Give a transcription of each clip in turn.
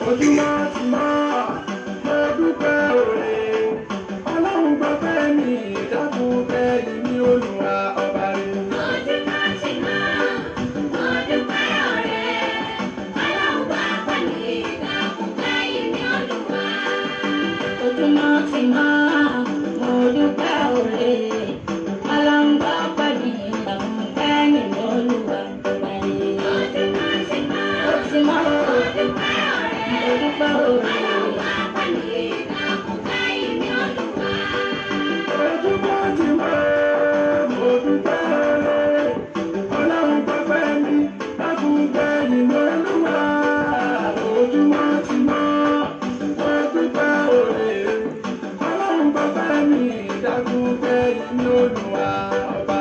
ojúmọ́ ti mọ́ mo dúpẹ́ òre ọlọ́run gbọ́pẹ́ mi dákun kẹ́yìn ní olúwa ọba rẹ̀. ojúmọ́ ti mọ́ mo dúpẹ́ òre ọlọ́run gbọ́pẹ́ mi dákun kẹ́yìn ní olúwa. ojúmọ́ ti mọ́ mo dúpẹ́ òre ọlọ́run gbọ́pẹ́ mi dákun kẹ́yìn ní olúwa ọba rẹ̀. ojúmọ́ ti mọ́ mo dúpẹ́ òre mo dúpẹ́ òre. ojúmọ́ ti mọ́ mo dúpẹ́ òre ọlọ́run gbọ́pẹ́ mi dákun kẹ́yìn ní olúwa. ojúmọ́ ti mọ́ mo dúpẹ́ òre ọlọ́run gbọ́pẹ́ mi dákun kẹ́yìn ní olúwa ọba.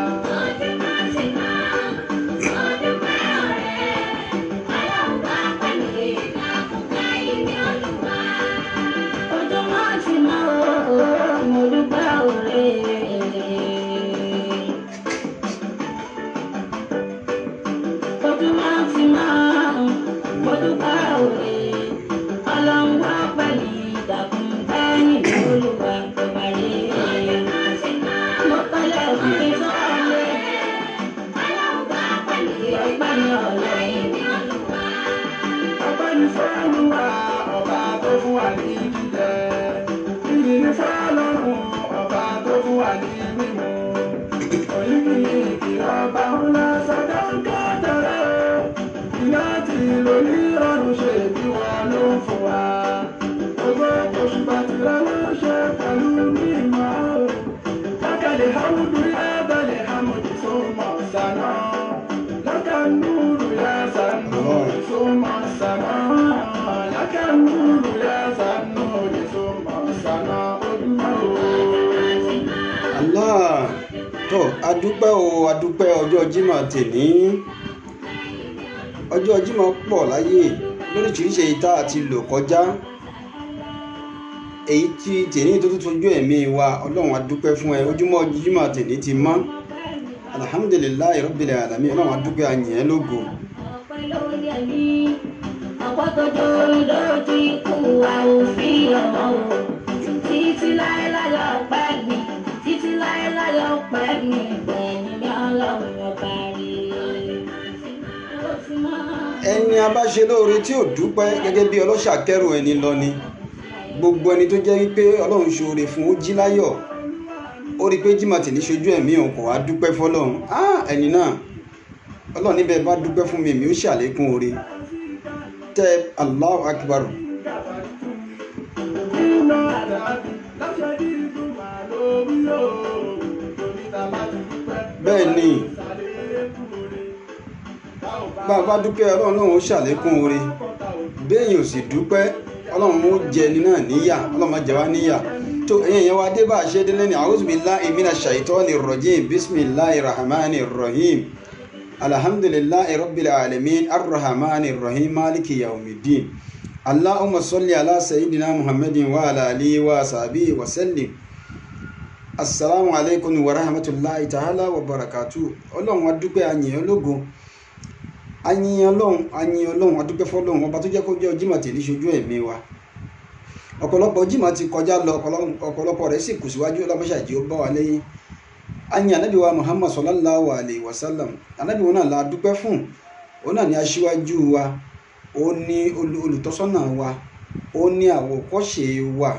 Ọpẹ́ ni f'Olúwa ọba tó fún wa ní jíjẹ. Ìyìn ni f'Ọlọ́run ọba tó fún wa ní mímu. Oyinki ọba ńlá sọ́dọ̀ ń kọ́tọ̀rọ̀. Iná ti lórí ọ̀run ṣe bí wọn ló ń fún wa. Gbogbo òṣùpá ti lọ ló ṣe pẹ̀lú mímọ́. Lákàlẹ̀ hàmúdù yá bẹ̀lẹ̀ hàmúdù sọ́mọ̀ sànà. Lákàlúrù yá sànù sọ́mọ̀ sànà. Lákàlúrù yá sànù sọ́mọ̀ sànà. Allah tó adúpẹ́ o adúpẹ́ ọjọ́ Jímọ̀ tèní ọjọ́ Jímọ̀ pọ̀ láyé lóríṣiríṣi èyí tá a ti lò kọjá èyí tí tèní tó tún tójú ẹ̀mí wa ọlọ́run adúpẹ́ fún ẹ ojúmọ́ Jímọ̀ tèní ti mọ́ alhamdulillahi rabbil alamin ọlọ́run adúpẹ́ àyìn ẹ́ lógo. Títí láéláé ọpẹ́ mi, títí láéláé ọpẹ́ mi, ẹ̀yin ni ọlọ́run ọba rẹ̀. Ẹni a bá ṣe lóore tí ò dúpẹ́ gẹ́gẹ́ bí ọlọ́ṣà kẹ́rù ẹni lọ ni gbogbo ẹni tó jẹ́ wípé ọlọ́run ṣoore fún ó jí láyọ̀ ó rí pé Jímọ̀ tèmi ṣojú ẹ̀mí òun kò wá dúpẹ́ fọlọ́run ẹni náà ọlọ́run níbẹ̀ bá dúpẹ́ fún mi ó ṣàlékún oore tẹ Allahu Akbar. Bẹ́ẹ̀ ni bá a bá dúpẹ́ ọlọ́run náà ó ṣàlékún oore béèyàn ò sì dúpẹ́ ọlọ́run ó jẹ ẹni náà níyà ọlọ́run má jẹ wá níyà tó ẹ̀yìn yẹn wá dé bá a ṣe délé ní a'udhu billahi minash shaitonir rajim bismillahir rahmanir rahim alhamdulillahi rabbil alamin arrahmanir rahim maliki yawmiddin allahumma salli ala sayyidina muhammadin wa ala alihi wa sahbihi wa sallim. Assalamu alaikum wa rahmatullahi ta'ala wa barakatuh. Ọlọ́run adúpẹ́ àyìn ológo àyìn ọlọ́run adúpẹ́ fọ́lọ́run ọba tó jẹ́ kó jẹ́ Jímọ̀ tèmi ṣojú ẹ̀mí wa. Ọ̀pọ̀lọpọ̀ Jímọ̀ ti kọjá lọ ọ̀pọ̀lọpọ̀ rẹ̀ sì kù síwájú ọlọ́mọṣàjì ó bá wa lẹ́yìn. Àyìn ànábì wa Muhammad sallallahu alayhi wa sallam ànábì wọn náà la dúpẹ́ fún òun náà ni aṣíwájú wa ó ní olùtọ́sọ́nà wa ó ní àwòkọ́ṣe wa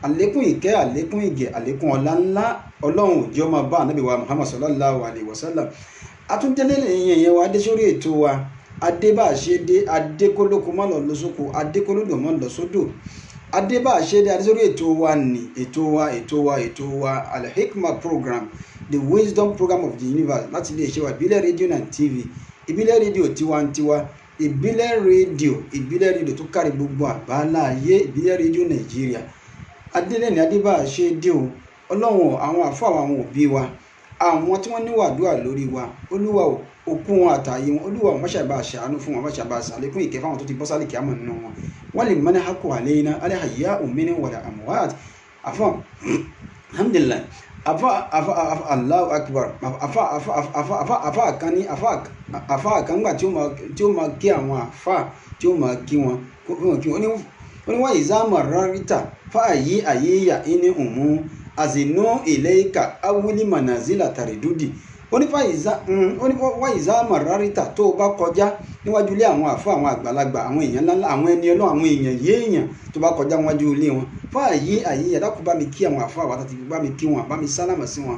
àlékún ìkẹ́ àlékún ìgẹ̀ àlékún ọlá ńlá ọlọ́run òjì ọmọ bá ànábì wa Muhammad sallallahu alayhi wa sallam àtúndélé lẹ́yìn yẹn wa adé sórí ètò wa adé bá a ṣe dé adékólókó má lọ lóṣòkò adékólódò má lọ sódò adé bá a ṣe dé adé sórí ètò wa ní ètò wa Al-Hikmah program the wisdom program of the universe láti ilé iṣẹ́ wa ìbílẹ̀ rédíò and tv ìbílẹ̀ rédíò tiwantiwa ìbílẹ̀ rédíò tó kárí gbogbo àgbáńlá ayé ìbílẹ̀ rédíò Nàìjíríà adélẹ́ni adébá ṣe dé o ọlọ́run àwọn àfọ àwọn òbí wa àwọn tí wọ́n níwàdúrà lórí wa olúwa òkú wọn àtàyè wọn olúwa wọn máṣàbà ṣàánú fún wọn máṣàbà ṣàlékún ìkẹ́ fáwọn tó ti bọ́ sálì kíámọ̀ nínú wọn wọ́n lè mọ́ni hákò àléyìn náà alẹ́ àyíyá òmìnira wàlà àmúwàt àfọ alhamdulillah àfọ Allahu akbar àfọ àkànní àfọ àkàngbà tí ó máa kí àwọn àfọ tí ó máa kí wọn ní ó ní wọ́n ìzámọ̀ rárítà fáàyí àyíyà ní òmù àzìnú ìlẹ́ìkà awúlí manazila tàrídúdì ó ní wọ́n ìzámọ̀ rárítà tó o bá kọjá níwájú ilé àwọn àfọ àwọn àgbàlagbà àwọn èèyàn ńláńlá àwọn ẹni ọlọ́ àwọn èèyàn yéèyàn tó bá kọjá níwájú ilé wọn fáàyí àyíyà dákú bá mi kí àwọn àfọ àwọn àtàtì bá mi kí wọn bá mi sálámà sí wọn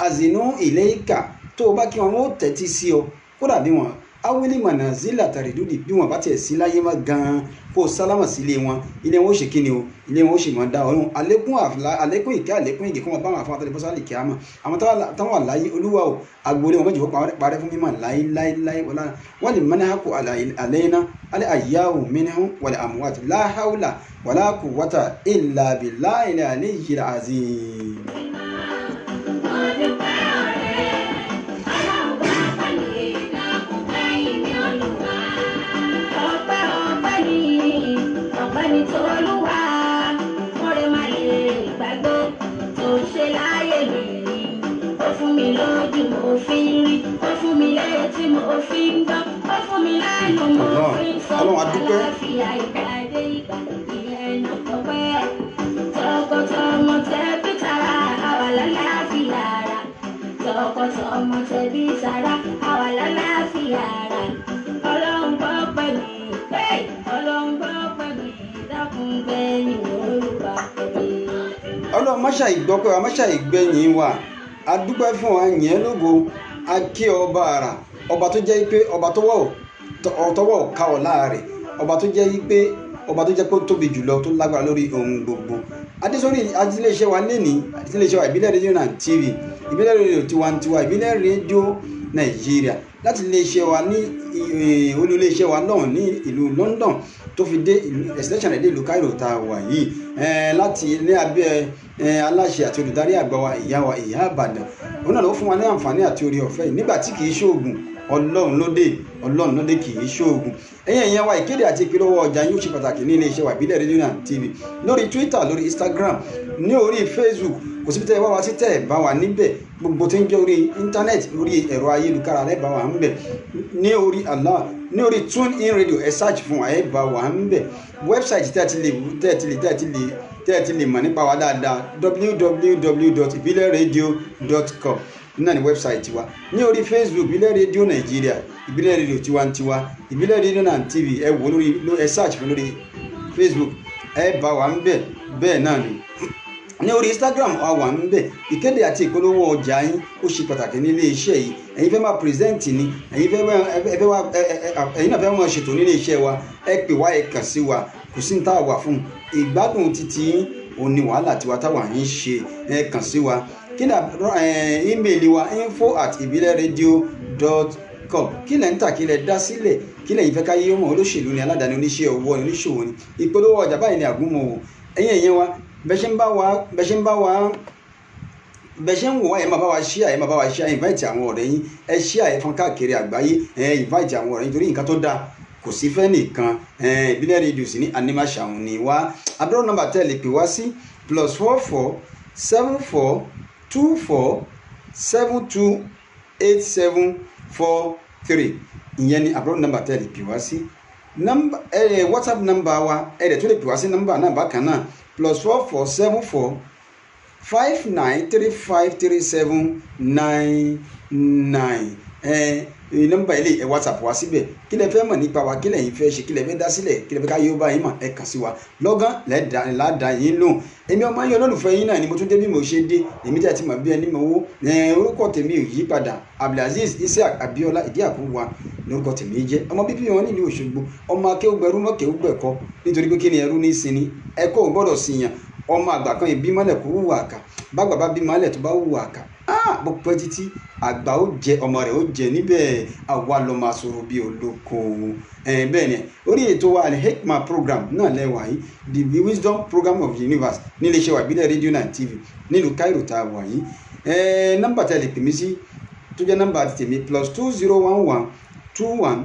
àzìnú ìlẹ́ìkà tó o bá kí wọn ó tẹ́tí sí ọ kódà bí wọn awili manazila tàrídúdì bí wọn bá tiẹ̀ sí láyé má gan-an kó sálámà sí ilé wọn ó ṣe kíni o ilé wọn ó ṣe mọ̀ dá ọ̀run àlékún ìkẹ́ àlékún ìgè kọ́ wọn bá wọn àfọwọ́n àtàlẹ́ bọ́sálì kí á mọ̀ àwọn táwọn àláyé olúwa o agboolé wọn méjì parẹ́ fún mímọ̀ láíláíláí wọ́n lè mọ́nà hákò àlẹ́yìnà alẹ́ àyíyáwó mìíràn wọlé àmúwàtí láháùlà wàlá quwwata illa billahi aliyyil azim. Tolúwa fúnre máa lè gbàgbé tó ṣe láyé mi ó fún mi lójú mo fi ń rí ó fún mi létí mo fi ń gbọ́ ó fún mi lẹ́nu mo fi ń sọ àlàáfíà ìgbàdé ìgbà ìyẹn náà tọpẹ́ tọkọtọmọ tẹbí tará àwa lálàáfíà ara tọkọtọmọ tẹbí tará àwa lálàáfíà ara Ọlọ́run gbọ́ pẹ́ mi Ọlọ́run gbọ́ pẹ́ mi Ọlọ́run máṣà ìgbọ́pẹ́ wa máṣà ìgbẹ̀yìn wa a dúpẹ́ fún wa yẹn lógo a kí ọba àrà ọba tó jẹ́ pé ọba tọwọ́ ká ọ láàrẹ̀ ọba tó jẹ́ pé ó tóbi jùlọ tó lágbára lórí ohun gbogbo adésórí àtiléeṣẹ́ wa lẹ́ni àtiléeṣẹ́ wa ìbílẹ̀ rédíò náà TV ìbílẹ̀ rédíò tiwantiwa ìbílẹ̀ rédíò Nàìjíríà láti iléeṣẹ́ wa ní olúléeṣẹ́ wa náà ní ìlú London tó fi dé extension èdè ìlú Cairo tá a wà yìí láti ní abẹ́ aláṣẹ àti olùdarí àgbà wa ìyá Ìbàdàn òun náà ló fún wa ní àǹfààní àti orí ọ̀fẹ́ yìí nígbà tí kì í ṣoògùn Ọlọ́run lóde kì í ṣoògùn ẹ̀yin wa ìkéde àti ìpolówó ọjà yóò ṣe pàtàkì ní iléeṣẹ́ wa ìbílẹ̀ rédíò náà TV lórí Twitter lórí Instagram ní orí Facebook kò síbi tẹ́ ẹ wá wá sí tẹ́ ẹ bá wà níbẹ̀ gbogbo tí ń jẹ́ orí íńtánẹ́ẹ̀tì lórí ẹ̀rọ ayélujára rẹ̀ bá wà ń bẹ̀ ní orí TuneIn Radio ẹ search fún wa ẹ bá wà ń bẹ̀ wẹ́bsáìtì tẹ́ ẹ ti lè mọ̀ nípa wa dáadáa www.ibileradio.com náà ní wẹ́bsáìtì wa ní orí Facebook ìbílẹ̀ rédíò Nàìjíríà ìbílẹ̀ rédíò tiwantiwa ìbílẹ̀ rédíò náà TV ẹ wò lórí ẹ search fún lórí Facebook ẹ bá wà ń bẹ̀ bẹ́ẹ̀ náà ni ní orí Instagram wà ń bẹ̀ ìkéde àti ìpolówó ọjà yín ó ṣe pàtàkì nílé iṣẹ́ yìí ẹ̀yin fẹ́ máa present ni ẹ̀yin náà fẹ́ máa ṣètò nílé iṣẹ́ wa ẹ pè wá ẹ kàn sí wa kò sí ní tá a wà fún ìgbádùn títí òní wàhálà tiwa táwa yín ṣe ẹ kàn sí wa kí ni ímeèlì wa info@ibileradio.com kí lẹ̀ ń tà kí lẹ̀ dá sílẹ̀ kí lẹ̀ yín fẹ́ káyé ọmọ olóṣèlú ni aládàáni oníṣẹ́ ọwọ́ ni oníṣòwò ni ìpolówó ọjà báyìí ni àgúnmọ̀ o ẹ̀yin wa bẹ́ẹ̀ ṣe ń wò wá ẹ máa bá wa share invite àwọn ọ̀rẹ́ yín ẹ share fún káàkiri àgbáyé invite àwọn ọ̀rẹ́ yín torí nǹkan tó dáa kò sí fẹ́ nìkan ìbílẹ̀ rédíò sí ní animation ni wá àbúrò nọ́mbà tẹ́lẹ̀ pè wá sí +44 74 24 72 8743 ìyẹn ni àbúrò nọ́mbà tẹ́lẹ̀ pè wá sí WhatsApp nọ́mbà wa ẹ̀rẹ̀ tó lè pè wá sí nọ́mbà náà bákan náà +44 74 59353799 nọ́mbà ilé ẹ WhatsApp wá síbẹ̀ kí lẹ fẹ́ mọ̀ nípa wa kí lẹ̀yin fẹ́ ṣe kí lẹ fẹ́ dá sílẹ̀ kí lẹ fẹ́ ká yóò bá yín mọ̀ ẹ kàn sí wa lọ́gán ládà yín lóhùn èmi ọmọ yín olólùfẹ́ yín náà ni mo tún dé bí mo ṣe dé èmi tí a ti mọ̀ bí ẹni mọ̀ owó orúkọ tèmi ò yí padà Abdulaziz Isiaq Abiola ìdí àkúwà lórúkọ tèmi jẹ́ ọmọ bíbí wọn nílùú Òṣogbo ọmọ akéwùgbẹrú mọ́kẹ́wùgbẹ̀kọ́ nítorí pé kí ni ẹrú ní sinmi ẹ̀kọ́ ò gbọ́dọ̀ síyàn ọmọ àgbà kan ìbí mọ́lẹ̀ kó wù àkà bàgbà bá bí mọ́lẹ̀ tó bá wù àkà bó pẹ́ títí àgbà ó jẹ ọmọ rẹ̀ ó jẹ níbẹ̀ àwa lọ máa sọ̀rọ̀ bí olóko bẹ́ẹ̀ ni orí ètò wa Al-Hikmah program náà lẹ́wà yìí the wisdom program of the universe nílé iṣẹ́ wa ìbílẹ̀ rédíò náà TV nílùú Cairo tá a wà yìí nọ́mbà tẹ̀lé pè mí sí tó jẹ́ nọ́mbà àti tèmi +2011 21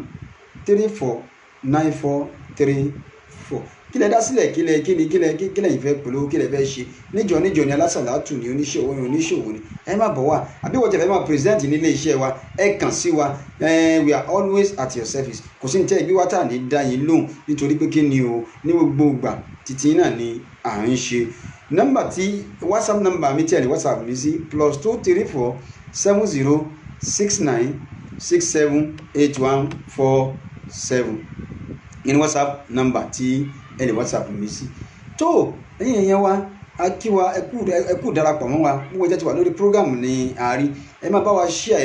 34 94 34 kílẹ̀ dá sílẹ̀ kílẹ̀ ìfẹ́ polówó kílẹ̀ fẹ́ ṣe níjọ ni alásàlátù ni oníṣòwò ni ẹ má bọ̀ wá àbí wọ́n tẹ̀fẹ́ máa present nílé iṣẹ́ wa ẹ kàn sí wa we are always at your service kò sí ní tẹ́ ìgbé wa tà ní dá yín lóhùn nítorí pé kí ni o ní gbogbo ìgbà títí náà ni à ń ṣe nọ́mbà tí whatsapp nọ́mbà mi tẹ̀lé whatsapp mi sí +234 70 69 67 8147 ní whatsapp nọ́mbà tí ẹni whatsapp mi sí tó ẹ̀yin èèyàn wa akíwa ẹkú darapọ̀ mọ́ wa gbogbo ìjẹ́ ti wà lórí program ní àárín ẹ máa bá wa share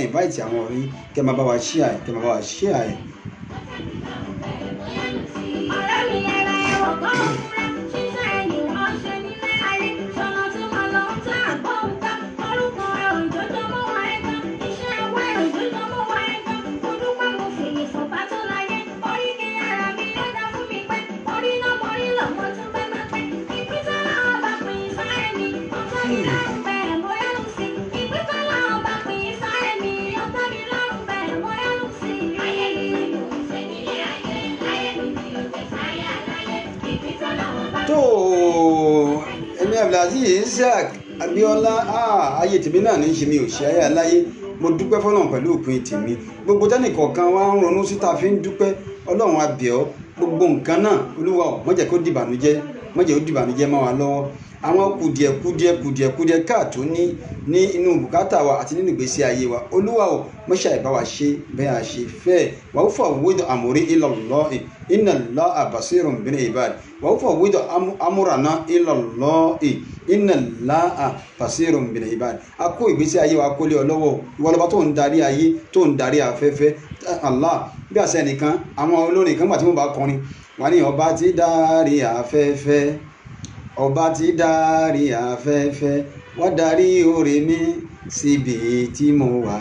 invite àwọn ọ̀rẹ́ kẹ máa bá wa share ẹ̀. Èmi Abdulaziz Isiaq Abíọ́lá ayé tèmi náà ní í ṣe mi ò ṣe ayé aláyé mo dúpẹ́ fọ́lọ́run pẹ̀lú òpin tèmi gbogbo tẹ́nìkọ̀ọ̀kan wa ń ronú síta fi ń dúpẹ́ Ọlọ́run a bẹ̀ ọ́ gbogbo nǹkan náà Olúwa ò má jẹ́ kó dìbànújẹ́ mọ́ wa lọ́wọ́ àwọn kùdìẹ̀kùdìẹ̀ káàtó ní inú bùkátà wa àti nínú ìgbésí ayé wa Olúwa ò mọ́ṣà ìbá wa ṣe bẹ́ẹ̀ a ṣe fẹ́ wa ufawwidu amri ila Allah inna Allaha basirun bil ibad wa ufawwidu amrana ila Allah inna Allaha basirun bil ibad a kó ìgbésí ayé wa kó lé ọ lọ́wọ́ ìwọ lọ́ba tó ń darí ayé tó ń darí afẹ́fẹ́ Allah bí àṣẹ nìkan àwọn olórin kan gbà tí wọ́n bá kọrin wà ní ọba tí darí afẹ́fẹ́ ọba tí darí afẹ́fẹ́ wá darí oore mi síbi tí mo wà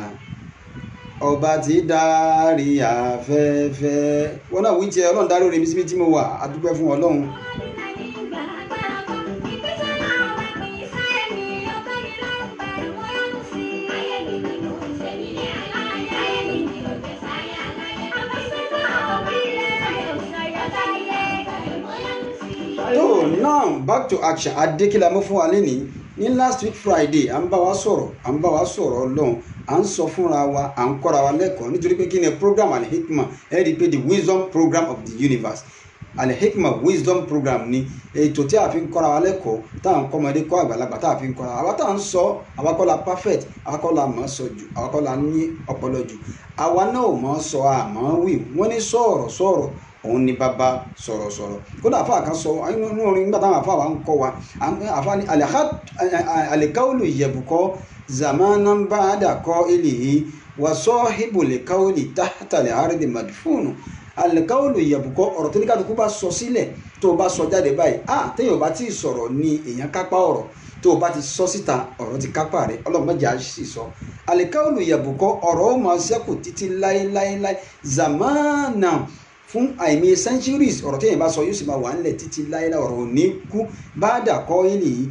ọba tí darí afẹ́fẹ́ wọ́n náà wí tiẹ̀ Ọlọ́run darí oore mi síbi tí mo wà a dúpẹ́ fún Ọlọ́run. So now back to action adékìlá mú fún wa lẹ́nìí ní last week Friday à ń bá wa sọ̀rọ̀ Ọlọ́run à ń sọ fúnra wa à ń kọ́ra wa lẹ́kọ̀ọ́ nítorí pé kí ni program Al-Hikmah ẹ rí i pé the wisdom program of the universe Al-Hikmah wisdom program ni ètò tí a fi ń kọ́ra wa lẹ́kọ̀ọ́ tá à ń kọ́mọdé kọ́ àgbàlagbà tá a fi ń kọ́ra àwa tá à ń sọ àwa kọ́ la perfect àwa kọ́ la mọ̀ sọ jù àwa kọ́ la ní ọpọlọ jù àwa náà ò mọ̀ sọ àmọ́ wí wọ́n ní sọ̀rọ̀ òun ni bàbá sọ̀rọ̀ kódà àfa kan sọ inú orin nígbà táwọn àfa wa ń kọ́ wa àfa ní alikawulu yẹ̀bùkọ́ zamanan ba'da qa'ilihi wa sahibul qawli tahta al-ardi madfunu alikawulu yẹ̀bùkọ́ ọ̀rọ̀ tó ní kálukú bá sọ sílẹ̀ tó o bá sọ jáde báyìí téèyàn bá ti sọ̀rọ̀ ní èèyàn kápá ọ̀rọ̀ tó o bá ti sọ síta ọ̀rọ̀ ti kápá rẹ̀ ọlọ́mọdé á sì sọ alikawulu yẹ̀bùkọ́ ọ̀rọ̀ ó máa ṣẹ́kù títí láéláéláé zamanan fún àìmọye centuries ọ̀rọ̀ téèyàn bá sọ yóò sì máa wà nílẹ̀ títí láéláé ọ̀rọ̀ ò ní kú ba'da qa'ilihi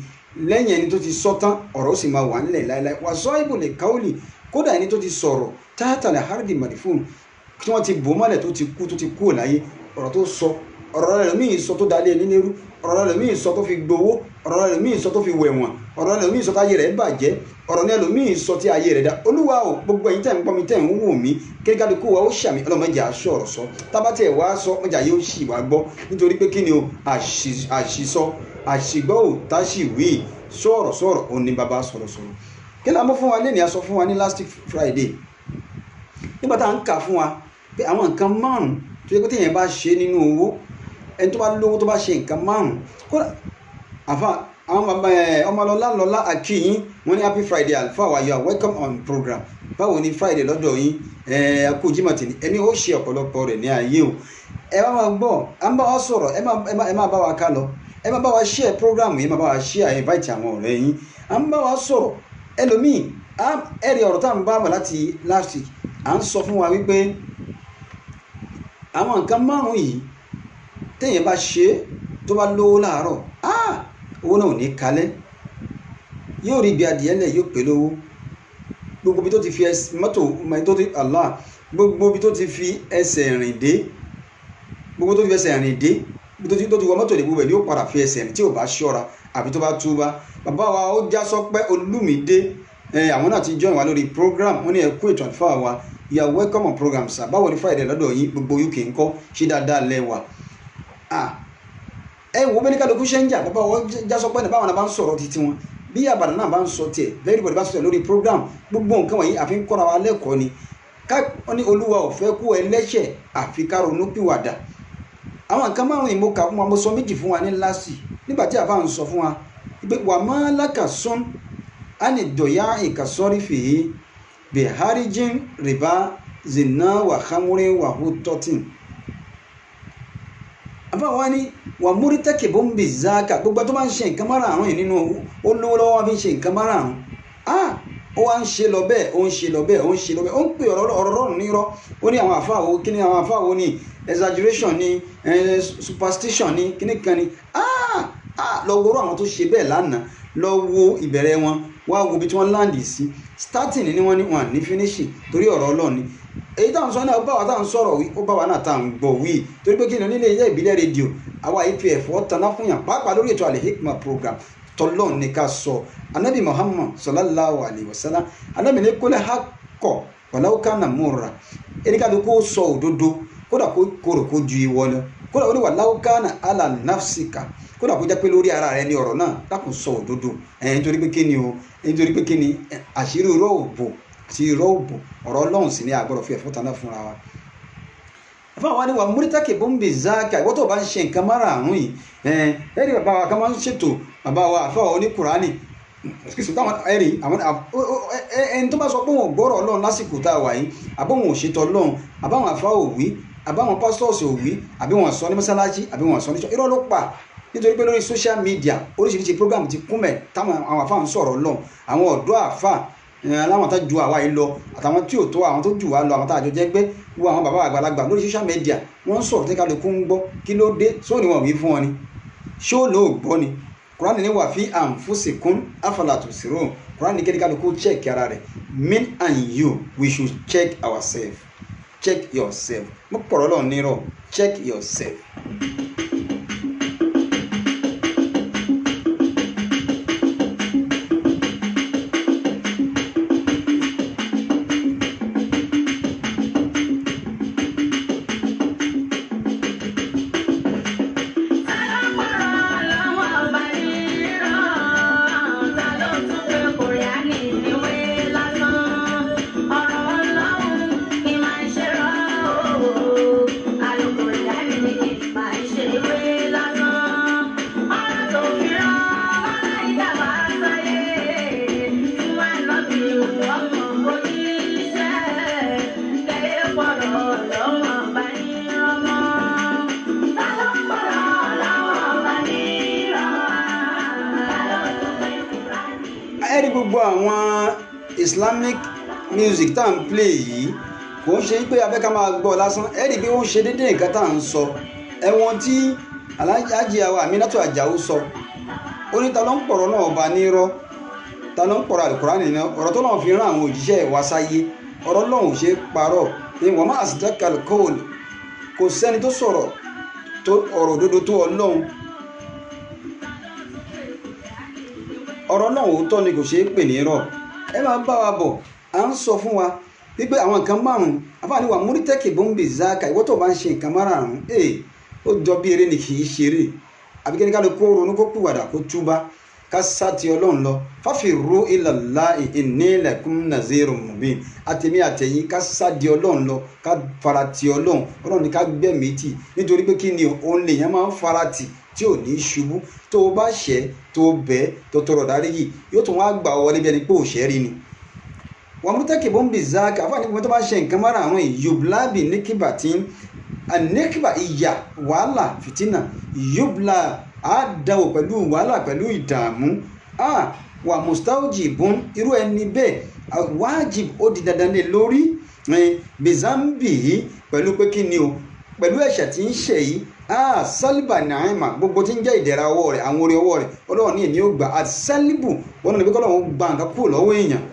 lẹ́yìn ẹni tó ti sọ tán ọ̀rọ̀ ó sì máa wà nílẹ̀ láéláé wa sahibul qawli kódà ẹni tó ti sọ̀rọ̀ tahta al-ardi madfun tí wọ́n ti bò mọ́lẹ̀ tó ti kú láyé ọ̀rọ̀ tó sọ ọ̀rọ̀ rẹ̀ míì sọ tó dalẹ̀ nínú ọ̀rọ̀ rẹ̀ míì sọ tó fi gbowó ọ̀rọ̀ rẹ̀ míì sọ tó fi wẹ̀wọ̀n ọ̀rọ̀ rẹ̀ míì sọ táyé rẹ̀ bàjẹ́ ọ̀rọ̀ ní ẹlòmíì sọ tí ayé rẹ̀ dá Olúwa ò gbogbo ẹ̀yin tẹ̀ ń gbọ́ mi tẹ̀ ń wò mí kékàlùkù wa ó ṣàmì ọlọ́mọdé aṣọ ọ̀rọ̀ sọ tábàtì ẹ̀ wá sọ ọjà yóò ṣì wá gbọ́ nítorí pé kí ni o àṣìsọ àṣìgbọ́ ò táṣìwé sọ̀rọ̀ òun ni bàbá sọ̀rọ̀ kí la mú fún wa lẹ́nìí a sọ fún wa ní last Friday nígbà tá à ń kà fún wa pé àwọn nǹkan márùn-ún tó yẹ kó téèyàn bá ṣe nínú owó ẹni tó bá lówó tó bá ṣe nǹkan márùn-ún kódà àfa àwọn bàbá ọmọlọ́lá àkíyín wọ́n ní happy Friday alfa wa you are welcome on program báwo ni Friday lọ́dọ̀ yín kú jimati ni ẹni ó ṣe ọ̀pọ̀lọpọ̀ rẹ̀ ní ayé o ẹ bá máa gbọ́ à ń bá wa sọ̀rọ̀ ẹ máa bá wa ká lọ ẹ máa bá wa share program yìí máa bá wa share invite àwọn ọ̀rẹ́ yín à ń bá wa sọ̀rọ̀ ẹlòmíì ẹ̀rí ọ̀rọ̀ tá à ń bá wà láti last week à ń sọ fún wa wípé àwọn nǹkan márùn-ún yìí téèyàn bá ṣe tó bá lówó láàárọ̀ owó náà ò ní kalẹ̀ yóò rí ibi adìẹ lẹ̀ yóò pè lówó gbogbo ibi tó ti fi mọ́tò tó ti Allah gbogbo ibi tó ti fi ẹsẹ̀ rìn dé tó ti wọ mọ́tò ìdìbò bẹ̀ ni ó padà fi ẹsẹ̀ rìn tí ò bá ṣọ́ra àbí tó bá túbá. bàbá wa ó já Sọpẹ́ Olúmídé àwọn náà ti join wa lórí program wọ́n ní ẹ kú ètò àlùfáà wa you are welcome on program sir. báwo ni Friday lọ́dọ̀ yín gbogbo UK ńkọ́ ṣé dáadáa lẹ́wà. ẹ wo bẹ́ẹ̀ ní kálukú ṣe ń jà bàbá wa já Sọpẹ́ ní báwọn náà bá ń sọ̀rọ̀ títí wọn bí àbàdàn náà bá ń sọ tiẹ̀ everybody bá ń sọ tiẹ̀ lórí program gbogbo nǹkan wọ̀nyí àfi ń kọ́ra wa lẹ́kọ̀ọ́ ni wọ́n ní Olúwa ò fẹ́ kú ẹlẹ́ṣẹ̀ àfi ká ronú pìwàdà. àwọn nǹkan márùn-ún ìmọ̀ kà fún wa mo sọ méjì fún wa ní lásì nígbà tí àbá ń sọ fún wa pé wà má lákàsún ani dọ̀yà ìkàsọ́rí fìhí bẹ̀ harijin rìbá zina wà hamúrin wà hú tọ́tìn. àbá wa ní wà múrí tẹ́kẹ̀bọ́ ń bì záàkà gbogbo tó bá ń ṣe nǹkan márùn-ún yìí nínú olówó lọ́wọ́ fi ń ṣe nǹkan márùn-ún ó wá ń ṣe lọ bẹ́ẹ̀ ó ń ṣe lọ bẹ́ẹ̀ ó ń ṣe lọ bẹ́ẹ̀ ó ń pè ọ̀rọ̀ rọrùn nírọ́ ó ní àwọn àfáàwò kí ni àwọn àfáàwò ní exaggeration ní superstition ní kíní kan ní lọ wo àwọn tó ṣe bẹ́ẹ̀ lánàá lọ wo ìbẹ̀rẹ̀ wọn wá wo bí tí wọ́n láǹdì sí starting ni wọ́n ní wọn ní finishing torí ọ̀rọ̀ Ọlọ́run ni èyí táwọn sọ náà ó bá wa táwọn sọ̀rọ̀ wí ó bá wa náà táwọn gbọ́ wí torí pé kí ni nílé iṣẹ́ ìbílẹ̀ rédíò àwa IPF ọ̀tàná fún yàn pàápàá lórí ètò Al-Hikmah program tọ́lọ́n ní ká sọ anabi Muhammad sallallahu alayhi wa sallam anabi ní kólé ha kọ̀ walau kana murra ẹni ká ló kó sọ òdodo kódà kó kóró kó ju ìwọ lọ kódà ó ní walau kana ala nafsika kódà kó jẹ́ pé lórí ara rẹ ní ọ̀rọ̀ náà dákun sọ òdodo nítorí pé kí ni o nítorí pé kí ni àṣírí irọ́ òbò àti irọ́ òbò ọ̀rọ̀ Ọlọ́run sì ní àgbọ̀rọ̀ fi ẹ̀fọ́ taná fúnra wa. ẹ̀fọ́ àwọn àníwá múrítàkì bọ́m̀bì záàkà ìwọ́n tó bá ń ṣe nǹkan márààrún yìí ẹ̀rí bàbá wa ká máa ń ṣètò bàbá wa àfáà oníkùránì ẹ̀rí àwọn ẹni tó bá sọ pé wọn ò gbọ́rọ̀ Ọlọ́run lásìkò tá a wà yìí àbọ̀wọn ò ṣètò Ọlọ́run àbáwọn àfáà ò wí àbáwọn pastors ò wí àbí wọn sọ ní mọ́sálásí àbí wọn sọ ní irọ́ ló pa nítorí pé lórí social media oríṣiríṣi program ti kún mẹ́ táwọn àwọn àfáà ń sọ̀rọ̀ Ọlọ́run àwọn ọ̀dọ́ àfáà aláwọn tó ju àwa yìí lọ àtàwọn tí ò tó àwọn tó jù wá lọ àwọn tá àjọ jẹ́ pé wo àwọn bàbá àgbàlagbà lórí social media wọ́n ń sọ̀rọ̀ tí kálukú ń gbọ́ kí ló dé sóò ní wọn wí fún ọ ni ṣó ló gbọ́ ni Kùránì ní wà fi anfusikum afala tusirun Kùránì ní kí kálukú check ara rẹ̀ me and you we should check ourselves check yourself mo pọ̀rọ̀ lọ nírọ̀ check yourself. ẹ̀rí gbogbo àwọn Islamic music tá à ń play yìí kò ń ṣe pé abẹ́ká máa gbọ́ lásán ẹ̀rí pé ó ń ṣe déédéé nǹkan tá à ń sọ ẹ̀wọ̀n tí Alhaji wa Aminatu Ajao sọ ó ní ta ló ń pọ̀rọ̀ náà ọba nírọ́ ta ló ń pọ̀rọ̀ Al-Qur'ani nínú ọ̀rọ̀ tó náà fi rán àwọn òjíṣẹ́ ìwà sáyé ọ̀rọ̀ lọ́hùn ṣe parọ́ ní wọ́n máa asdaq al-qawl kò sẹ́ni tó sọ̀rọ̀ tó ọ̀rọ̀ òdodo tó Ọlọ́hun ọ̀rọ̀ náà òótọ́ ni kò ṣeé pè ní irọ́ ẹ máa bá wa bọ̀ à ń sọ fún wa wípé àwọn nǹkan márùn-ún àfáàní wa múrítẹ́kì bọ́m̀bì záàkà ìwọ́ tó bá ń ṣe nǹkan márùn-ún ó jọ bí eré ni kì í ṣeré àbíkẹ́ni ká lè kó ronú kó pìwàdà kó túbá ká sá ti Ọlọ́run lọ fafirru ilallahi inni lakum nazirun mubin àtẹ̀mí àtẹ̀yìn ká sá di Ọlọ́run lọ ká fara ti Ọlọ́run ni ká gbẹ̀mí tì nítorí pé kí ni òun lèèyàn máa ń fara tì tí ò ní ṣubú tó o bá ṣẹ̀ tó o bẹ̀ tó tọrọ dáríjì yóò tún wá gbà wọlé bí ẹni pé òṣèré rí ni. wọ́n mú tẹ́kì bọ́m̀bì záàkà àfáàní gbogbo tó bá ṣe nǹkan mára àwọn yublabi níkìbà tí níkìbà ìyà wàhálà fìtínà yubla àdáwò pẹ̀lú wàhálà pẹ̀lú ìdààmú wà mustaujibun irú ẹni bẹ́ẹ̀ wájib ó di dandan lé lórí bizambi pẹ̀lú pé kí ni o pẹ̀lú ẹ̀ṣẹ̀ tí ń ṣe yìí sálíbà nàìmà gbogbo tí ń jẹ́ ìdẹ̀ra ọwọ́ rẹ̀ àwọn orí ọwọ́ rẹ̀ Ọlọ́run ní èmi ó gbà àti sálíbù wọn náà ní pé kọ́lọ́run gba nǹkan kúrò lọ́wọ́ èèyàn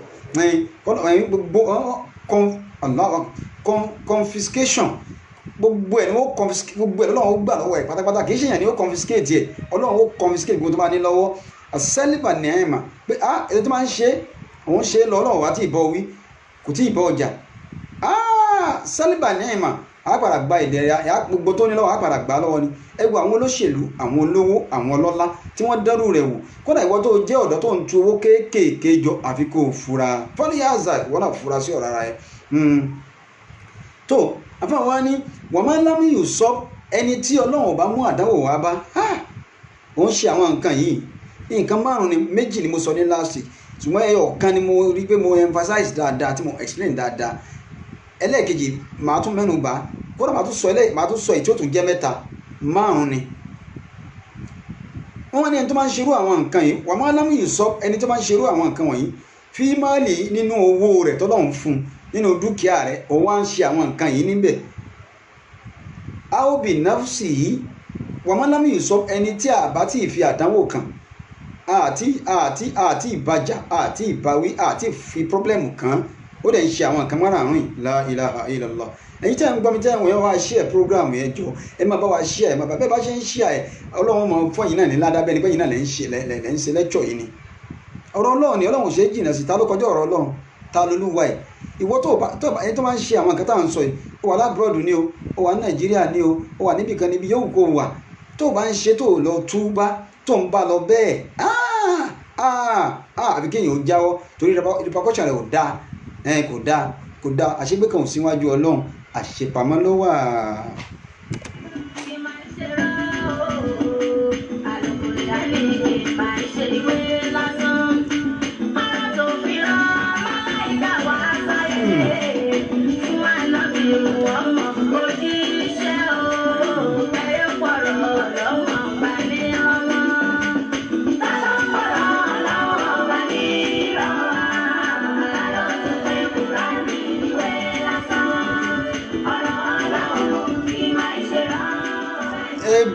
gbogbo confiscation gbogbo ẹ̀ ni ó confiscate, gbogbo ẹ̀ lọ́wọ́ ó gbà lọ́wọ́ ẹ̀ pátápátá, kì í ṣe èèyàn ni ó confiscate ẹ̀, ọlọ́run ó confiscate gbogbo tó bá ní lọ́wọ́. àṣẹ́líbà ní ẹ̀mà pé ètò tó máa ń ṣe òun ṣe lọ ọlọ́run wá tí ì bọ́ wí kò tí ì bọ́ ọjà. sẹ́líbà ní ẹ̀mà àpàrà gba ìdẹ̀rẹ̀ gbogbo tó ní lọ́wọ́ àpàrà gbà lọ́wọ́ ni. ẹ wo àwọn olóṣèlú, àwọn olówó, àwọn ọlọ́lá tí wọ́n dẹ́rù rẹ̀ wò. kódà ìwọ tó jẹ́ ọ̀dọ́ tó ń tu owó kéékèèké jọ àfi kó o fura fọ́níyàzà ìwọ náà fura sí ọ̀rọ̀ ara ẹ̀. tó àfáà wa ní wọ́n máa ń lámì yóò sọ ẹni tí ọlọ́run ọba mú àdánwò wá bá òun ṣe àwọn nǹkan yìí. nǹkan márùn-ún ni méjì ni mo sọ ní last week, ṣùgbọ́n ẹyọ kan ni mo rí pé mo emphasize dáadáa tí mo explain dáadáa. ẹlẹ́ẹ̀kejì màá tún mẹ́nu bà, kódà màá tún sọ èyí tí ó tún jẹ́ mẹ́ta. márùn-ún ni wọ́n ní ẹni tó máa ń ṣerú àwọn nǹkan yìí wà máa lámù yìí sọ ẹni tó máa ń ṣerú àwọn nǹkan wọ̀nyí fi máàlì nínú owó rẹ̀ tọ́lọ́run fún nínú dúkìá rẹ̀ òun wá ń ṣe àwọn nǹkan yìí níbẹ̀. aobi nafsi yìí wà máa lámù yìí sọ ẹni tí a bá tí ì fi àdánwò kàn àti ìbàjá àti ìbáwí àti fi pọ́blẹ́mù kan ó dẹ̀ ń ṣe àwọn nǹkan márààrún la ilaha illallah. ẹ̀yin tẹ́ ń gbọ́ mi tẹ́ wọ́n wá share program yẹn jọ ẹ máa bá wa share ẹ máa bá bẹ́ẹ̀ bá ṣe ń share ẹ̀ ọlọ́run mọ̀ fún ẹ̀yin náà ní ládàá bẹ́ẹ̀ ni bẹ́ẹ̀ náà lẹ́ ń ṣe lẹ́kṣọ̀ yìí ni. ọ̀rọ̀ ọlọ́run ni ọlọ́run ṣe é jìnnà sí, ta ló kọjá ọ̀rọ̀ ọlọ́run, ta lolúwa ẹ̀. ìwọ ẹni tó máa ń ṣe àwọn nǹkan tá à ń sọ yìí ó wà lábúrọ̀dù ni o, ó wà ní nàìjíríà ni o, ó wà níbìkan níbi yóò kó wà, tó bá ń ṣe tó lọ túbá tó ń bá lọ bẹ́ẹ̀ àbí kéèyàn ó jáwọ́ torí repercussion rẹ̀ ò dáa kò dáa àṣegbé kan ò síwájú ọlọ́run, àṣepamọ́ ló wà.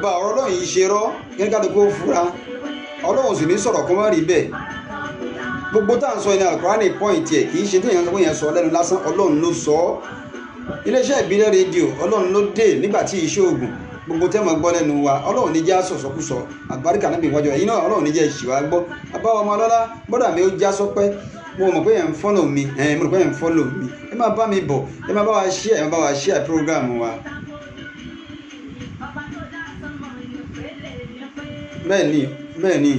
Ba ọ̀rọ̀ ọlọ́run yìí ṣe rọ́ gẹ́gẹ́ bí kò fura, ọlọ́run sì ní sọ̀rọ̀ kó má rí bẹ́ẹ̀. gbogbo tá à ń sọ ní Al-Qur'ani pọ́ìntì ẹ̀ kì í ṣe tí èèyàn sọ pé èèyàn sọ lẹ́nu lásán, ọlọ́run ló sọ ọ́. iléeṣẹ́ ìbílẹ̀ rédíò ọlọ́run ló dé nígbà tí iṣẹ́ oògùn gbogbo tẹ́ mọ̀ gbọ́ lẹ́nu wa ọlọ́run ní já sọ̀sọ́kùsọ àgbáríkà níbi ìwájú ẹ̀yin náà ọlọ́run ní jẹ́ ìṣìwà gbọ́. àbáwọ̀ ọmọ ọlọ́lá bọ́dà mi ó já sọpẹ́, mo mọ̀ pé ẹ̀ ń fọ́lọ̀ mi mo rò pé ẹ̀ ń fọ́lọ̀ mi, ẹ máa bá mi bọ̀, ẹ máa bá wa share program wa. bẹ́ẹ̀ ni